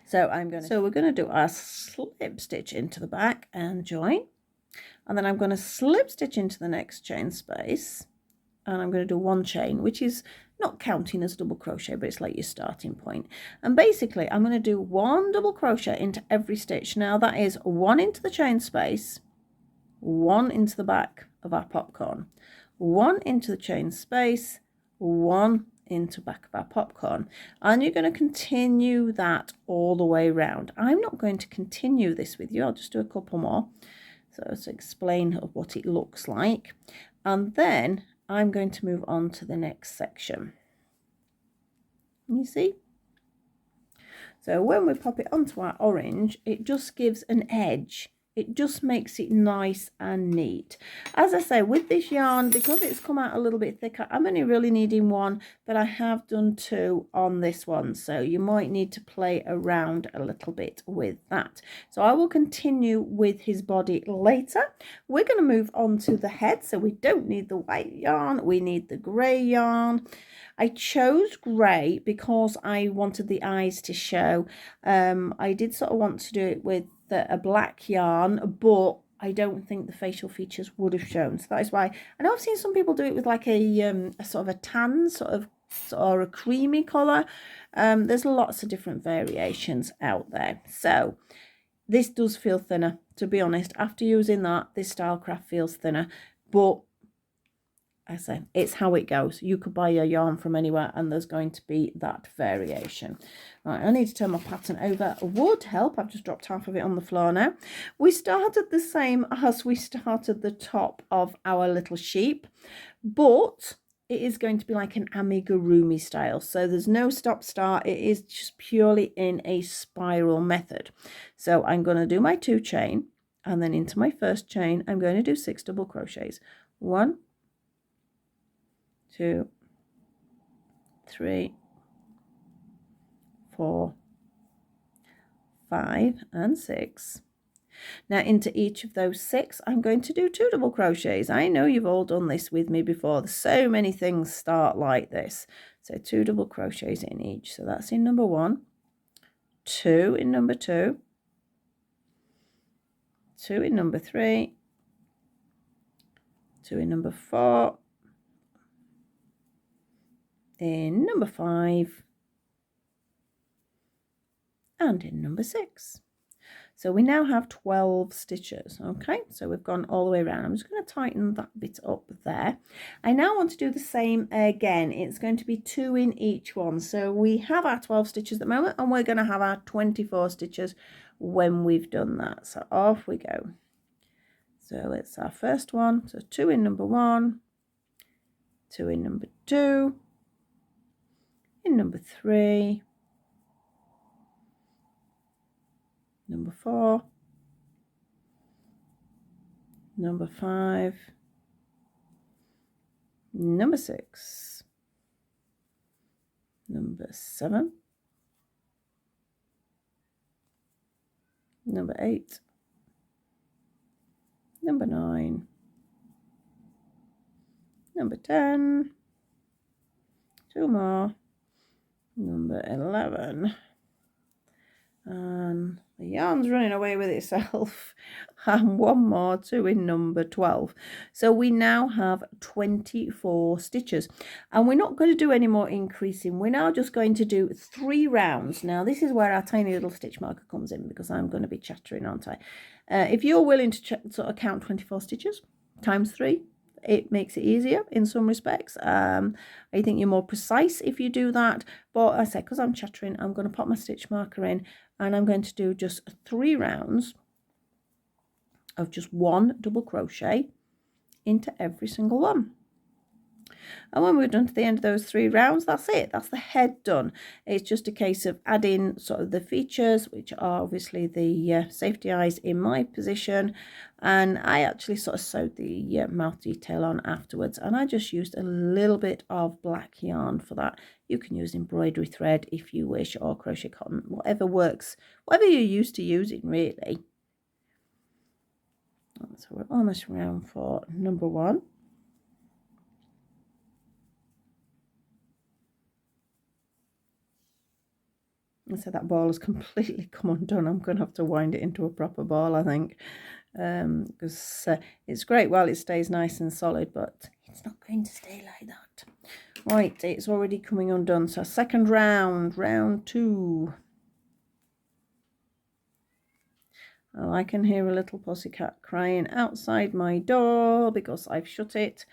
So we're going to do our slip stitch into the back and join, and then I'm going to slip stitch into the next chain space, and I'm going to do 1 chain, which is not counting as double crochet, but it's like your starting point. And basically I'm going to do 1 double crochet into every stitch. Now that is 1 into the chain space, 1 into the back of our popcorn, 1 into the chain space, 1 into back of our popcorn, and you're going to continue that all the way around. I'm not going to continue this with you. I'll just do a couple more so to explain what it looks like, and then I'm going to move on to the next section. You see, so when we pop it onto our orange, it just gives an edge. It just makes it nice and neat. As I say, with this yarn, because it's come out a little bit thicker, I'm only really needing 1, but I have done 2 on this one. So you might need to play around a little bit with that. So I will continue with his body later. We're going to move on to the head. So we don't need the white yarn. We need the grey yarn. I chose grey because I wanted the eyes to show. I did sort of want to do it with a black yarn, but I don't think the facial features would have shown. So that is why. I know I've seen some people do it with like a sort of a tan or a creamy colour. There's lots of different variations out there. So this does feel thinner, to be honest. After using that, this Stylecraft feels thinner, but I say it's how it goes. You could buy your yarn from anywhere and there's going to be that variation. Right, I need to turn my pattern over. Would help. I've just dropped half of it on the floor now. We started the same as we started the top of our little sheep, but it is going to be like an amigurumi style. So there's no stop start. It is just purely in a spiral method. So I'm going to do my 2 chain, and then into my first chain I'm going to do 6 double crochets. 1, 2, 3, 4, 5 and 6. Now into each of those 6 I'm going to do 2 double crochets. I know you've all done this with me before. So many things start like this. So 2 double crochets in each. So that's in number 1, 2 in number 2, 2 in number 3, 2 in number 4, in number 5, and in number 6. So we now have 12 stitches. Okay, so we've gone all the way around. I'm just going to tighten that bit up there. I now want to do the same again. It's going to be 2 in each one. So we have our 12 stitches at the moment, and we're going to have our 24 stitches when we've done that. So off we go. So it's our first one. So 2 in number 1, 2 in number 2, in number 3, number 4, number 5, number 6, number 7, number 8, number 9, number 10, 2 more, number 11, and the yarn's running away with itself, and 1 more, 2 in number 12. So we now have 24 stitches, and we're not going to do any more increasing. We're now just going to do 3 rounds. Now this is where our tiny little stitch marker comes in, because I'm going to be chattering, aren't I? If you're willing to sort of count 24 stitches times 3, it makes it easier in some respects. I think you're more precise if you do that, but I said, because I'm chattering, I'm going to pop my stitch marker in, and I'm going to do just 3 rounds of just 1 double crochet into every single one. And when we're done to the end of those 3 rounds, that's it. That's the head done. It's just a case of adding sort of the features, which are obviously the safety eyes in my position. And I actually sort of sewed the mouth detail on afterwards. And I just used a little bit of black yarn for that. You can use embroidery thread if you wish, or crochet cotton, whatever works, whatever you're used to using, really. So we're almost round for number 1. So that ball has completely come undone. I'm going to have to wind it into a proper ball, I think, because it's great while it stays nice and solid, but it's not going to stay like that. Right, it's already coming undone. So second round, round 2. Oh, I can hear a little pussycat crying outside my door because I've shut it,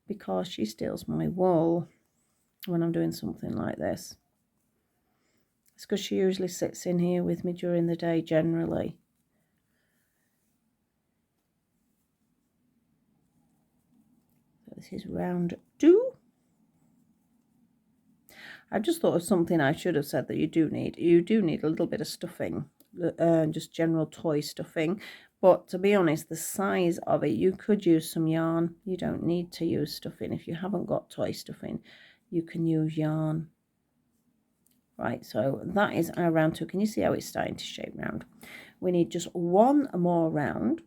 because she steals my wool when I'm doing something like this. It's because she usually sits in here with me during the day generally. So this is round 2. I just thought of something I should have said that you do need. You do need a little bit of stuffing, just general toy stuffing. But to be honest, the size of it, you could use some yarn. You don't need to use stuffing. If you haven't got toy stuffing, you can use yarn. Right, so that is our round 2. Can you see how it's starting to shape round? We need just 1 more round.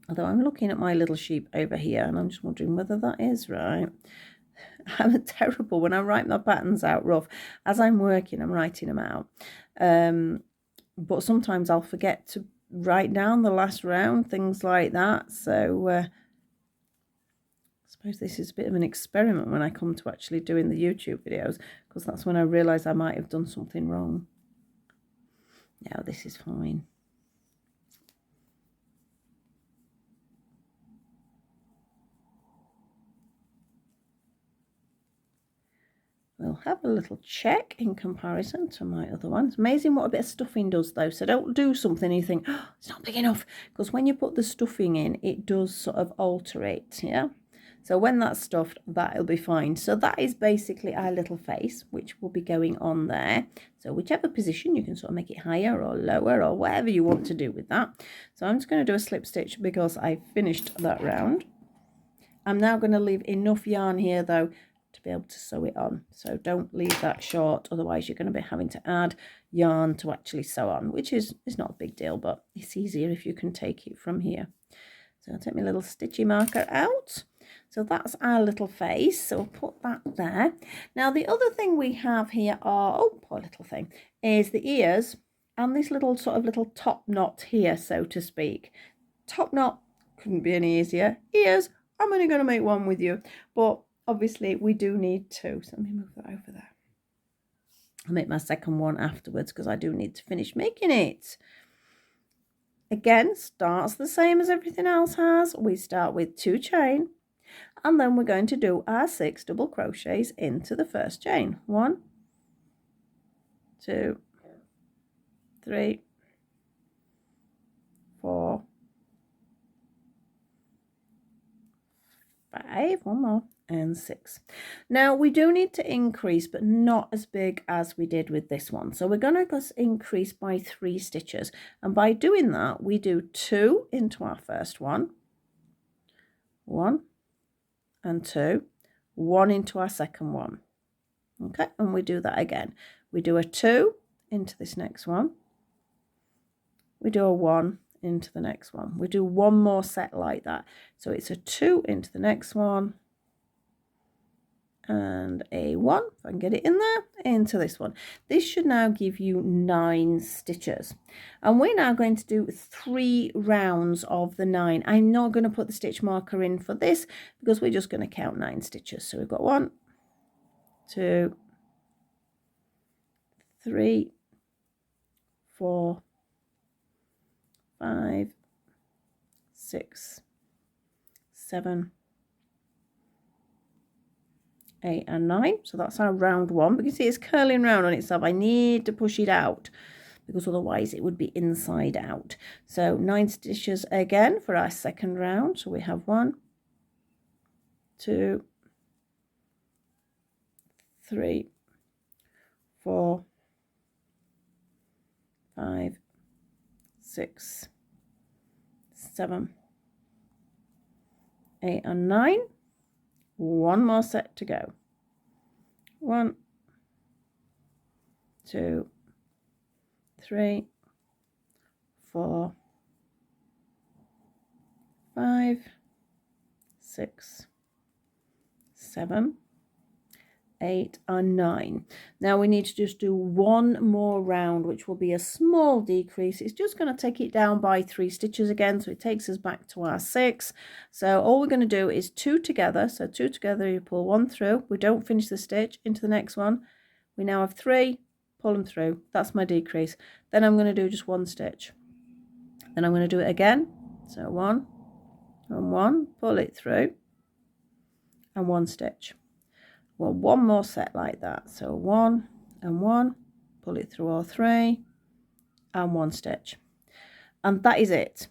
Although I'm looking at my little sheep over here and I'm just wondering whether that is right. I'm terrible when I write my patterns out rough. As I'm working, I'm writing them out. But sometimes I'll forget to write down the last round, things like that. So I suppose this is a bit of an experiment when I come to actually doing the YouTube videos, because that's when I realise I might have done something wrong. Yeah, this is fine. We'll have a little check in comparison to my other one. It's amazing what a bit of stuffing does though. So don't do something and you think, oh, it's not big enough. Because when you put the stuffing in, it does sort of alter it, yeah? So when that's stuffed, that'll be fine. So that is basically our little face, which will be going on there. So whichever position, you can sort of make it higher or lower or whatever you want to do with that. So I'm just going to do a slip stitch because I finished that round. I'm now going to leave enough yarn here though to be able to sew it on, so don't leave that short, otherwise you're going to be having to add yarn to actually sew on, which is not a big deal, but it's easier if you can take it from here. So I'll take my little stitchy marker out. So that's our little face, so we'll put that there. Now the other thing we have here are, oh poor little thing, is the ears and this little sort of little top knot here, so to speak. Top knot couldn't be any easier. Ears, I'm only going to make one with you, but obviously we do need 2, so let me move that over there. I'll make my second one afterwards because I do need to finish making it. Again, starts the same as everything else has. We start with 2 chain and then we're going to do our 6 double crochets into the first chain. 1, 2, 3, 4, 5, one more, and 6. Now we do need to increase, but not as big as we did with this one. So we're going to increase by 3 stitches, and by doing that we do 2 into our first one, 1 and 2, 1 into our second one. Okay, and we do that again. We do a 2 into this next one, we do a 1 into the next one, we do 1 more set like that. So it's a 2 into the next one and a 1, if I can get it in there, into this one. This should now give you 9 stitches, and we're now going to do 3 rounds of the 9. I'm not going to put the stitch marker in for this because we're just going to count 9 stitches. So we've got 1, 2, 3, 4, 5, 6, 7, 8 and 9. So that's our round 1. But you can see it's curling round on itself. I need to push it out because otherwise it would be inside out. So 9 stitches again for our second round. So we have 1, 2, 3, 4, 5, 6, 7, 8 and 9. One more set to go. 1, 2, 3, 4, 5, 6, 7, 8 and 9. Now we need to just do one more round, which will be a small decrease. It's just going to take it down by 3 stitches again, so it takes us back to our 6. So all we're going to do is 2 together. So 2 together, you pull 1 through. We don't finish the stitch into the next one. We now have 3, pull them through. That's my decrease. Then I'm going to do just 1 stitch. Then I'm going to do it again. So 1 and 1, pull it through, and 1 stitch. Well, one more set like that. So 1 and 1, pull it through all 3, and 1 stitch. And that is it.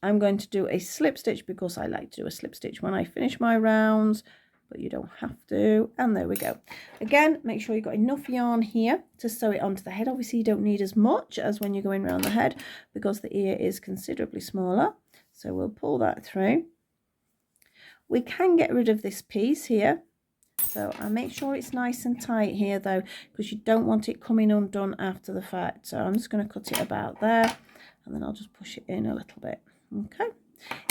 I'm going to do a slip stitch because I like to do a slip stitch when I finish my rounds, but you don't have to. And there we go. Again, make sure you've got enough yarn here to sew it onto the head. Obviously, you don't need as much as when you're going around the head because the ear is considerably smaller. So we'll pull that through. We can get rid of this piece here. So I make sure it's nice and tight here though, because you don't want it coming undone after the fact. So I'm just going to cut it about there, and then I'll just push it in a little bit. Okay.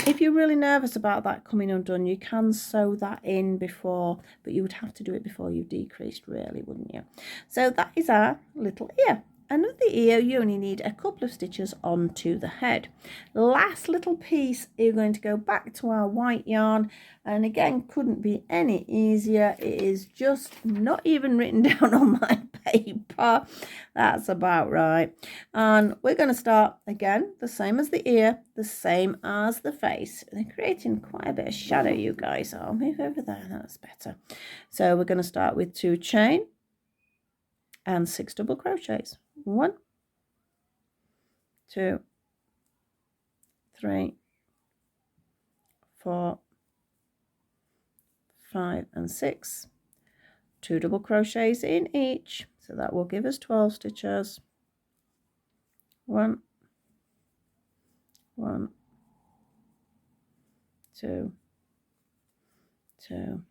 If you're really nervous about that coming undone, you can sew that in before, but you would have to do it before you've decreased really, wouldn't you? So that is our little ear. And with the ear, you only need a couple of stitches onto the head. Last little piece, you're going to go back to our white yarn. And again, couldn't be any easier. It is just not even written down on my paper. That's about right. And we're going to start again, the same as the ear, the same as the face. They're creating quite a bit of shadow, you guys. I'll move over there, that's better. So we're going to start with 2 chain and 6 double crochets. 1, 2, 3, 4, 5 and 6. 2 double crochets in each, so that will give us 12 stitches. 1, 1, 2, 2,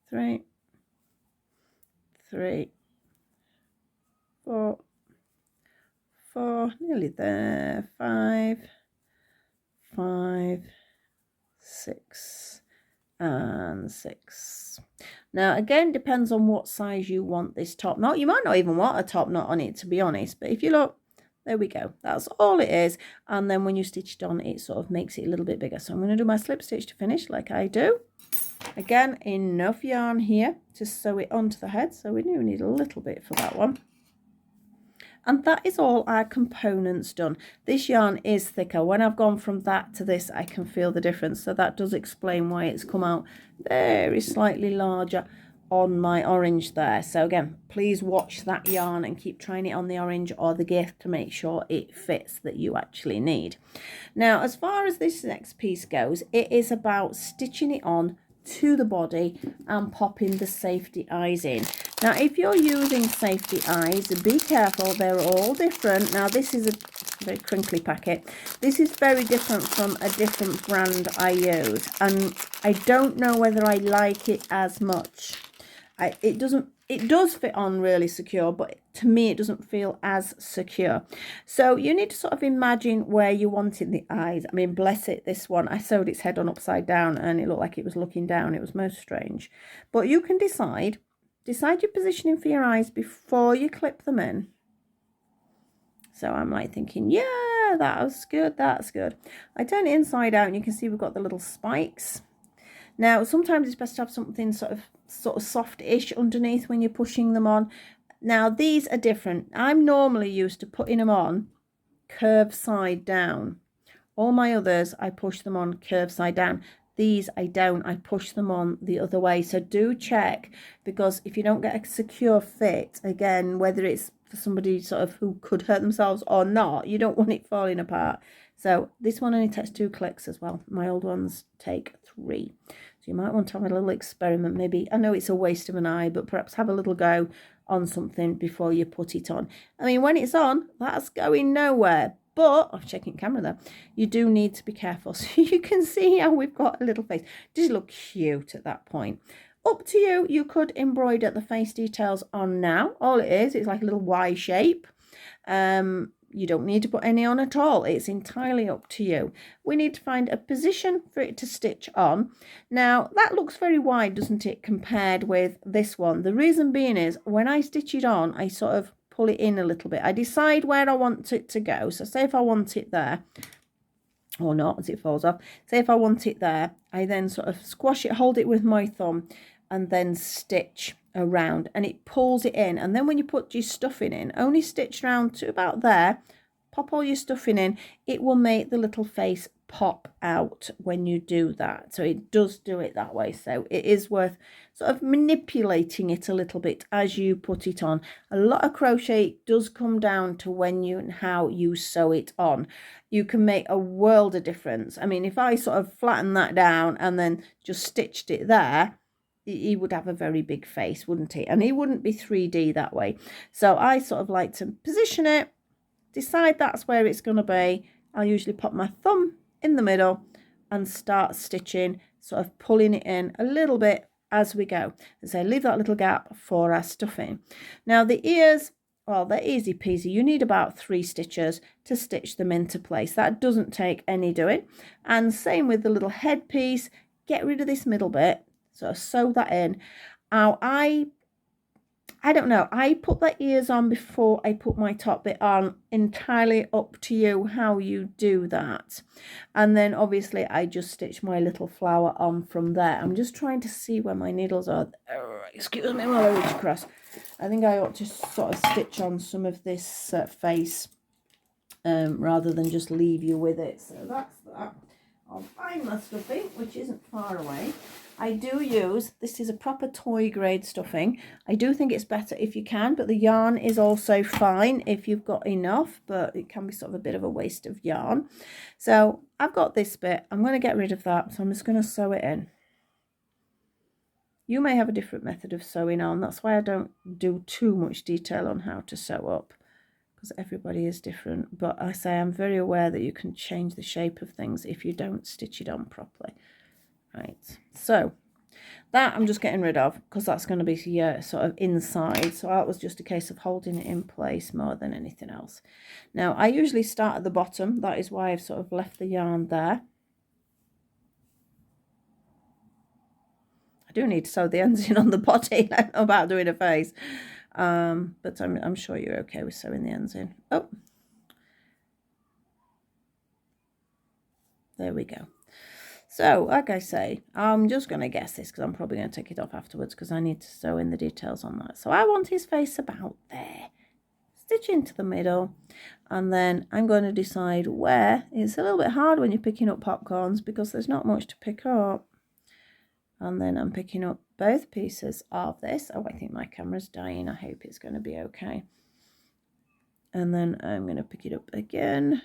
3, 3, 4, 4, nearly there, 5, 5, 6 and 6. Now again, depends on what size you want this top knot. You might not even want a top knot on it, to be honest, but if you look, there we go, that's all it is. And then when you stitch it on, it sort of makes it a little bit bigger. So I'm going to do my slip stitch to finish like I do. Again, enough yarn here to sew it onto the head, so we do need a little bit for that one. And that is all our components done. This yarn is thicker. When I've gone from that to this, I can feel the difference. So that does explain why it's come out very slightly larger on my orange there. So again, please watch that yarn and keep trying it on the orange or the gift to make sure it fits that you actually need. Now, as far as this next piece goes, it is about stitching it on to the body and popping the safety eyes in. Now if you're using safety eyes, be careful, they're all different. Now this is a very crinkly packet. This is very different from a different brand I use, and I don't know whether I like it as much. It does fit on really secure, but to me it doesn't feel as secure. So you need to sort of imagine where you wanted the eyes. I mean, bless it, this one, I sewed its head on upside down and it looked like it was looking down. It was most strange. But you can decide your positioning for your eyes before you clip them in. So I'm like thinking, yeah, that's good, that's good. I turn it inside out and you can see we've got the little spikes. Now, sometimes it's best to have something sort of soft-ish underneath when you're pushing them on. Now, these are different. I'm normally used to putting them on curved side down. All my others, I push them on curved side down. These I don't. I push them on the other way. So do check, because if you don't get a secure fit, again, whether it's for somebody sort of who could hurt themselves or not, you don't want it falling apart. So this one only takes 2 clicks as well. My old ones take 3. So you might want to have a little experiment. Maybe, I know it's a waste of an eye, but perhaps have a little go on something before you put it on. I mean, when it's on, that's going nowhere. But, I'm checking camera there, you do need to be careful. So you can see how we've got a little face. Does look cute at that point. Up to you. You could embroider the face details on now. All it is, it's like a little Y shape. You don't need to put any on at all. It's entirely up to you. We need to find a position for it to stitch on. Now, that looks very wide, doesn't it, compared with this one? The reason being is when I stitch it on, I sort of pull it in a little bit. I decide where I want it to go. So say if I want it there, or not, as it falls off. Say if I want it there, I then sort of squash it, hold it with my thumb, and then stitch around, and it pulls it in. And then when you put your stuffing in, only stitch around to about there, pop all your stuffing in, it will make the little face pop out when you do that. So it does do it that way. So it is worth sort of manipulating it a little bit as you put it on. A lot of crochet does come down to when you and how you sew it on. You can make a world of difference. I mean, if I sort of flatten that down and then just stitched it there, he would have a very big face, wouldn't he? And he wouldn't be 3D that way. So I sort of like to position it, decide that's where it's going to be. I'll usually pop my thumb in the middle and start stitching, sort of pulling it in a little bit as we go. And so leave that little gap for our stuffing. Now the ears, well, they're easy peasy. You need about 3 stitches to stitch them into place. That doesn't take any doing. And same with the little headpiece. Get rid of this middle bit. So sew that in. Now I don't know. I put the ears on before I put my top bit on. Entirely up to you how you do that. And then obviously I just stitch my little flower on from there. I'm just trying to see where my needles are. Excuse me while I reach across. I think I ought to sort of stitch on some of this face rather than just leave you with it. So that's that. I'll find my stuffing, which isn't far away. I do use, this is a proper toy grade stuffing. I do think it's better if you can, but the yarn is also fine if you've got enough, but it can be sort of a bit of a waste of yarn. So I've got this bit. I'm going to get rid of that, so I'm just going to sew it in. You may have a different method of sewing on. That's why I don't do too much detail on how to sew up, because everybody is different. But I say I'm very aware that you can change the shape of things if you don't stitch it on properly. Right, so that I'm just getting rid of because that's going to be sort of inside. So that was just a case of holding it in place more than anything else. Now I usually start at the bottom. That is why I've sort of left the yarn there. I do need to sew the ends in on the body. I don't know about doing a face, but I'm sure you're okay with sewing the ends in. Oh, there we go. So, like I say, I'm just going to guess this because I'm probably going to take it off afterwards because I need to sew in the details on that. So I want his face about there. Stitch into the middle, and then I'm going to decide where. It's a little bit hard when you're picking up popcorns because there's not much to pick up. And then I'm picking up both pieces of this. Oh, I think my camera's dying. I hope it's going to be okay. And then I'm going to pick it up again.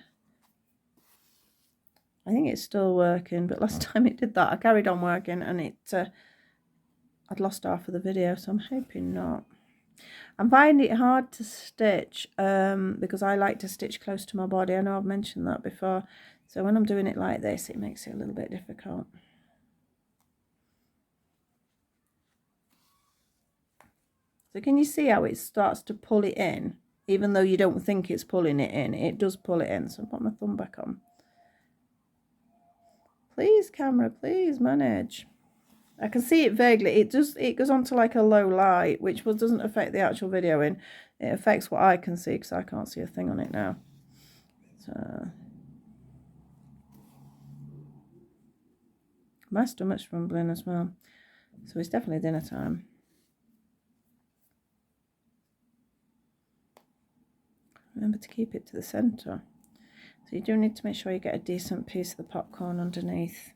I think it's still working, but last time it did that, I carried on working and I'd lost half of the video, so I'm hoping not. I'm finding it hard to stitch because I like to stitch close to my body. I know I've mentioned that before. So when I'm doing it like this, it makes it a little bit difficult. So can you see how it starts to pull it in? Even though you don't think it's pulling it in, it does pull it in. So I'll put my thumb back on. Please, camera, please manage. I can see it vaguely. It goes on to like a low light, which doesn't affect the actual video in. It affects what I can see because I can't see a thing on it now. So my stomach's rumbling as well. So it's definitely dinner time. Remember to keep it to the centre. So you do need to make sure you get a decent piece of the popcorn underneath.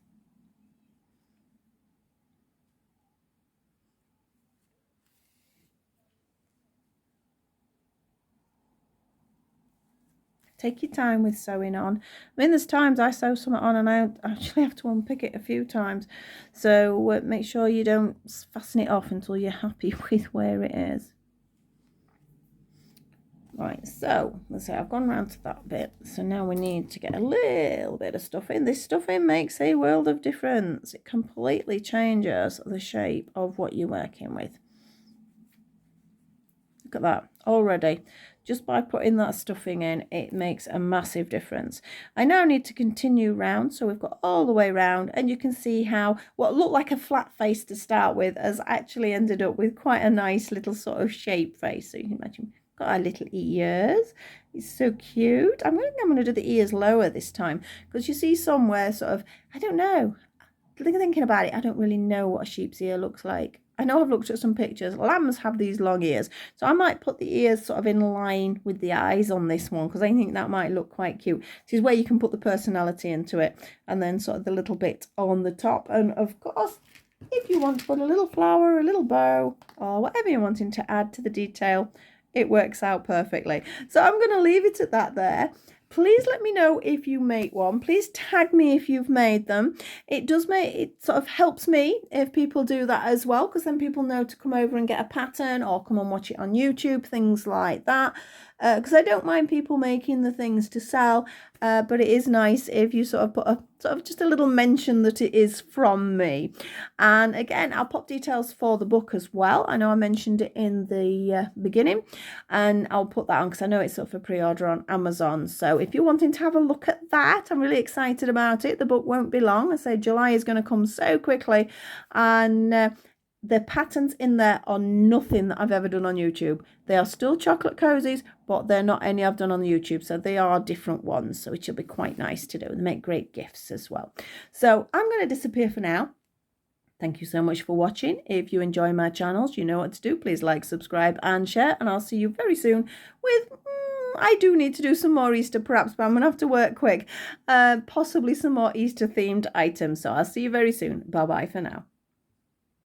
Take your time with sewing on. I mean, there's times I sew something on and I actually have to unpick it a few times. So make sure you don't fasten it off until you're happy with where it is. Right, so let's say I've gone round to that bit. So now we need to get a little bit of stuffing. This stuffing makes a world of difference. It completely changes the shape of what you're working with. Look at that already. Just by putting that stuffing in, it makes a massive difference. I now need to continue round, so we've got all the way round, and you can see how what looked like a flat face to start with has actually ended up with quite a nice little sort of shape face. So you can imagine got our little ears. It's so cute. I'm going to do the ears lower this time, because you see somewhere sort of, I don't know, thinking about it, I don't really know what a sheep's ear looks like. I know I've looked at some pictures. Lambs have these long ears. So I might put the ears sort of in line with the eyes on this one, because I think that might look quite cute. This is where you can put the personality into it. And then sort of the little bit on the top. And of course, if you want to put a little flower, a little bow, or whatever you're wanting to add to the detail, it works out perfectly. So I'm going to leave it at that there. Please let me know if you make one. Please tag me if you've made them. It sort of helps me if people do that as well, because then people know to come over and get a pattern or come and watch it on YouTube, things like that. Because I don't mind people making the things to sell, but it is nice if you sort of put just a little mention that it is from me. And again, I'll pop details for the book as well. I know I mentioned it in the beginning, and I'll put that on because I know it's up for pre-order on Amazon. So if you're wanting to have a look at that, I'm really excited about it. The book won't be long. I say July is going to come so quickly, and the patterns in there are nothing that I've ever done on YouTube. They are still chocolate cozies, but they're not any I've done on the YouTube. So they are different ones. So it should be quite nice to do. They make great gifts as well. So I'm going to disappear for now. Thank you so much for watching. If you enjoy my channels, you know what to do. Please like, subscribe and share. And I'll see you very soon with... I do need to do some more Easter perhaps, but I'm going to have to work quick. Possibly some more Easter themed items. So I'll see you very soon. Bye-bye for now.